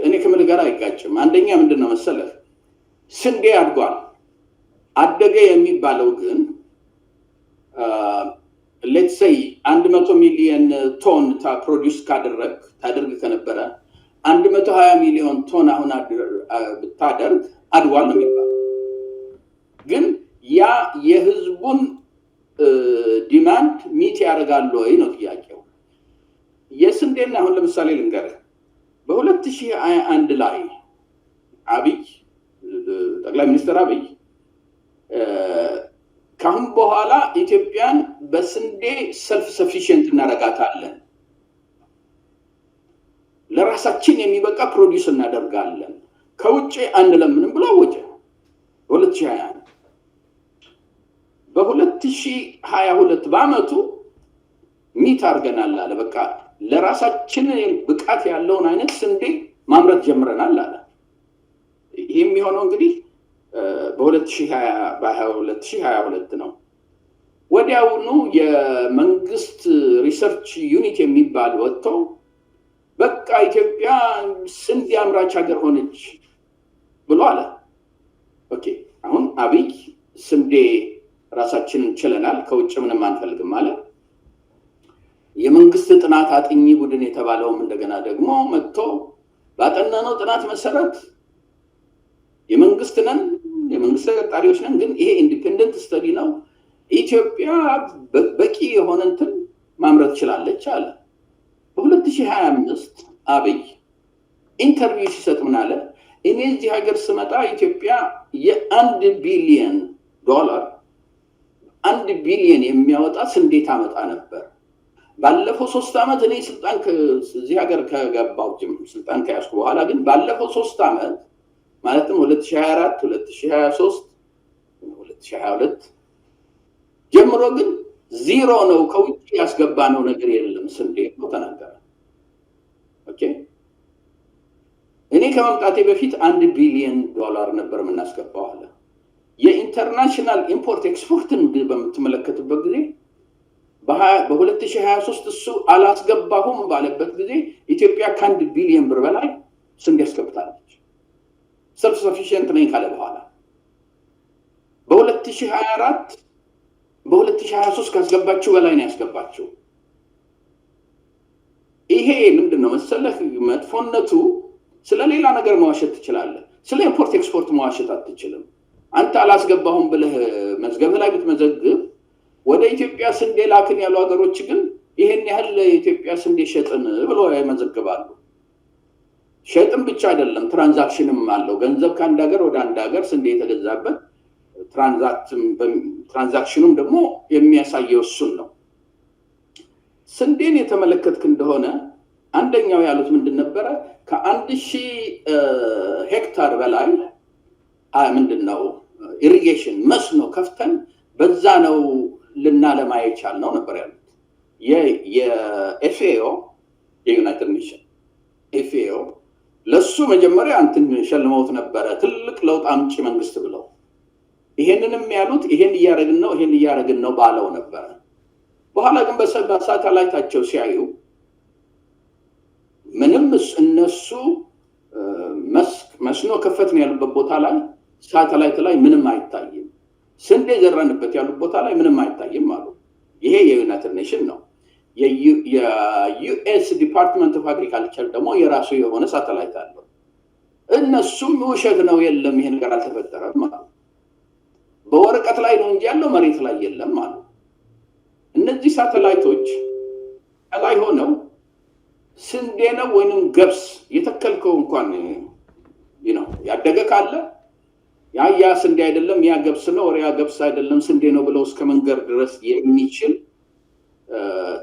እኔ ከምል ጋር አይጋጭም። አንደኛ ምንድነው መሰለህ ስንዴ አድጓል። አደገ የሚባለው ግን ሌትስ ሴይ 100 ሚሊዮን ቶን ፕሮዲዩስ ታደርግ ከነበረ 120 ሚሊዮን ቶን አሁን ብታደርግ አድጓል ነው የሚባለው። ግን ያ የህዝቡን ዲማንድ ሚት ያደርጋል ወይ ነው ጥያቄው። የስንዴና አሁን ለምሳሌ ልንገርህ በ2021 ላይ አብይ ጠቅላይ ሚኒስትር አብይ ካሁን በኋላ ኢትዮጵያን በስንዴ ሰልፍ ሰፊሽንት እናደርጋታለን፣ ለራሳችን የሚበቃ ፕሮዲዩስ እናደርጋለን፣ ከውጭ አንለምንም ብሎ አወጀ። በ2021 በ2022 በአመቱ ሚት አድርገናል አለ። በቃ ለራሳችን ብቃት ያለውን አይነት ስንዴ ማምረት ጀምረናል አለ። ይህ የሚሆነው እንግዲህ በ2022 ነው። ወዲያውኑ የመንግስት ሪሰርች ዩኒት የሚባል ወጥቶ በቃ ኢትዮጵያ ስንዴ አምራች ሀገር ሆነች ብሎ አለ። ኦኬ አሁን አብይ ስንዴ ራሳችንን ችለናል ከውጭ ምንም አንፈልግም ማለት የመንግስት ጥናት አጥኚ ቡድን የተባለውም እንደገና ደግሞ መጥቶ ባጠናነው ጥናት መሰረት የመንግስት ተቀጣሪዎች ነን ግን ይሄ ኢንዲፔንደንት ስተዲ ነው ኢትዮጵያ በቂ የሆነ እንትን ማምረት ትችላለች አለ በ2025 አብይ ኢንተርቪው ሲሰጥ ምን አለ እኔ እዚህ ሀገር ስመጣ ኢትዮጵያ የ$1 ቢሊዮን 1 ቢሊዮን የሚያወጣ ስንዴ ታመጣ ነበር ባለፈው 3 ዓመት እኔ እዚህ ሀገር ከገባው ስልጣን ከያዝኩ በኋላ ግን ባለፈው 3 ዓመት ማለትም 2024 2023 2022 ጀምሮ ግን ዜሮ ነው ከውጭ ያስገባነው ነገር የለም ስንዴ ነው ተናገረ ኦኬ እኔ ከመምጣቴ በፊት $1 ቢሊዮን ነበር የምናስገባው አለ የኢንተርናሽናል ኢምፖርት ኤክስፖርትን በምትመለከቱበት ጊዜ በ2023 እሱ አላስገባሁም ባለበት ጊዜ ኢትዮጵያ ከ$1 ቢሊዮን በላይ ስንዴ አስገብታለች ሰልፍ ሰፊሽንት ነኝ ካለ በኋላ በ2024 በ2023 ካስገባችሁ በላይ ነው ያስገባችሁ ይሄ ምንድነው መሰለህ መጥፎነቱ ስለሌላ ነገር መዋሸት ትችላለህ ስለ ኢምፖርት ኤክስፖርት መዋሸት አትችልም አንተ አላስገባሁም ብለህ መዝገብህ ላይ ብትመዘግብ ወደ ኢትዮጵያ ስንዴ ላክን ያሉ ሀገሮች ግን ይሄን ያህል ኢትዮጵያ ስንዴ ሸጥን ብሎ ያመዘግባሉ ሸጥም ብቻ አይደለም ትራንዛክሽንም አለው ገንዘብ ከአንድ ሀገር ወደ አንድ ሀገር ስንዴ የተገዛበት ትራንዛክሽኑም ደግሞ የሚያሳየው እሱን ነው ስንዴን የተመለከትክ እንደሆነ አንደኛው ያሉት ምንድን ነበረ ከ1000 ሄክታር በላይ ምንድነው ኢሪጌሽን መስኖ ከፍተን በዛ ነው ልናለማ የቻልነው ነበር ያሉት የኤፍኤኦ የዩናይትድ ኔሽን ኤፍኤኦ ለሱ መጀመሪያ እንትን ሸልመውት ነበረ ትልቅ ለውጥ አምጪ መንግስት ብለው ይሄንንም ያሉት ይሄን እያረግን ነው ባለው ነበር በኋላ ግን በሳተላይታቸው ሲያዩ ምንም እነሱ መስኖ ከፈትን ያሉበት ቦታ ላይ ሳተላይት ላይ ምንም አይታይም ስንዴ ዘራንበት ያሉት ቦታ ላይ ምንም አይታይም ማለት ይሄ የዩናይትድ ኔሽን ነው የዩኤስ ዲፓርትመንት ኦፍ አግሪካልቸር ደግሞ የራሱ የሆነ ሳተላይት አለው እነሱም ውሸት ነው የለም ይሄን ነገር አልተፈጠረም ማለት በወረቀት ላይ ነው እንጂ ያለው መሬት ላይ የለም ማለት እነዚህ ሳተላይቶች ላይ ሆነው ስንዴ ነው ወይንም ገብስ የተከልከው እንኳን ያደገ ካለ ያ ስንዴ አይደለም ያ ገብስ ነው ወሪያ ገብስ አይደለም ስንዴ ነው ብለው እስከ መንገር ድረስ የሚችል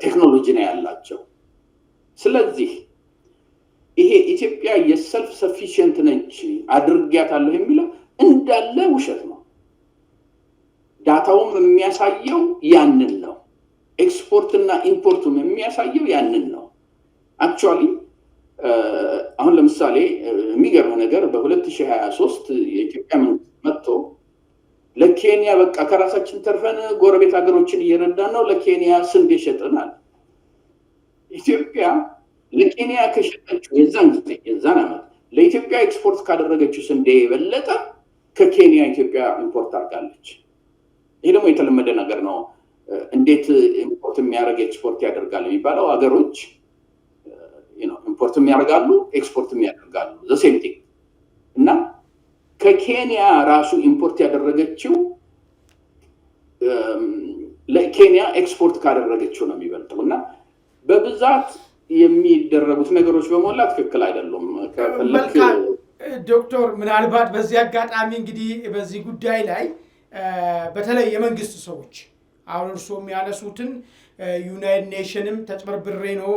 ቴክኖሎጂ ነው ያላቸው ስለዚህ ይሄ ኢትዮጵያ የሰልፍ ሰፊሽንት ነች አድርጊያታለሁ የሚለው እንዳለ ውሸት ነው ዳታውም የሚያሳየው ያንን ነው ኤክስፖርት እና ኢምፖርቱም የሚያሳየው ያንን ነው አክቹአሊ አሁን ለምሳሌ የሚገርም ነገር በ2023 የኢትዮጵያ መንግስት መጥቶ ለኬንያ በቃ ከራሳችን ተርፈን ጎረቤት ሀገሮችን እየረዳን ነው ለኬንያ ስንዴ ሸጠናል ኢትዮጵያ ለኬንያ ከሸጠችው የዛን ዓመት ለኢትዮጵያ ኤክስፖርት ካደረገችው ስንዴ የበለጠ ከኬንያ ኢትዮጵያ ኢምፖርት አድርጋለች ይሄ ደግሞ የተለመደ ነገር ነው እንዴት ኢምፖርት የሚያደርግ ኤክስፖርት ያደርጋል የሚባለው ሀገሮች ኢምፖርት የሚያደርጋሉ ኤክስፖርት የሚያደርጋሉ the same thing እና ከኬንያ ራሱ ኢምፖርት ያደረገችው ለኬንያ ኤክስፖርት ካደረገችው ነው የሚበልጠው እና በብዛት የሚደረጉት ነገሮች በሞላ ትክክል አይደሉም ከፈለክ ዶክተር ምናልባት በዚህ አጋጣሚ እንግዲህ በዚህ ጉዳይ ላይ በተለይ የመንግስት ሰዎች አሁን እርስዎ የሚያነሱትን ዩናይትድ ኔሽንም ተጭበርብሬ ነው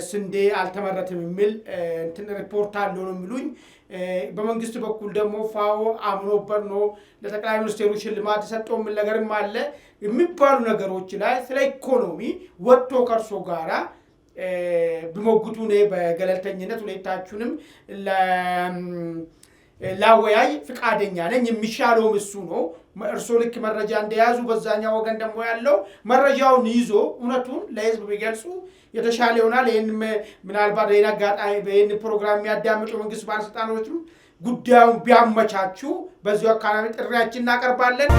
ስንዴ አልተመረተም የሚል እንትን ሪፖርት አለው ነው የሚሉኝ በመንግስት በኩል ደግሞ ፋኦ አምኖበት ነው ለጠቅላይ ሚኒስትሩ ሽልማት ሰጠው ምን ነገርም አለ የሚባሉ ነገሮች ላይ ስለ ኢኮኖሚ ወጥቶ ከርሶ ጋራ ቢሞግቱ ነው በገለልተኝነት ሁለታችሁንም ላወያይ ፍቃደኛ ነኝ የሚሻለው እሱ ነው እርሶ ልክ መረጃ እንደያዙ በዛኛው ወገን ደግሞ ያለው መረጃውን ይዞ እውነቱን ለህዝብ ቢገልጹ የተሻለ ይሆናል ይሄን ምናልባት በእናጋጣሚ በእን ፕሮግራም የሚያዳምጡ መንግስት ባለስልጣኖችም ጉዳዩን ቢያመቻቹ በዚሁ አካባቢ ጥሪያችን እናቀርባለን።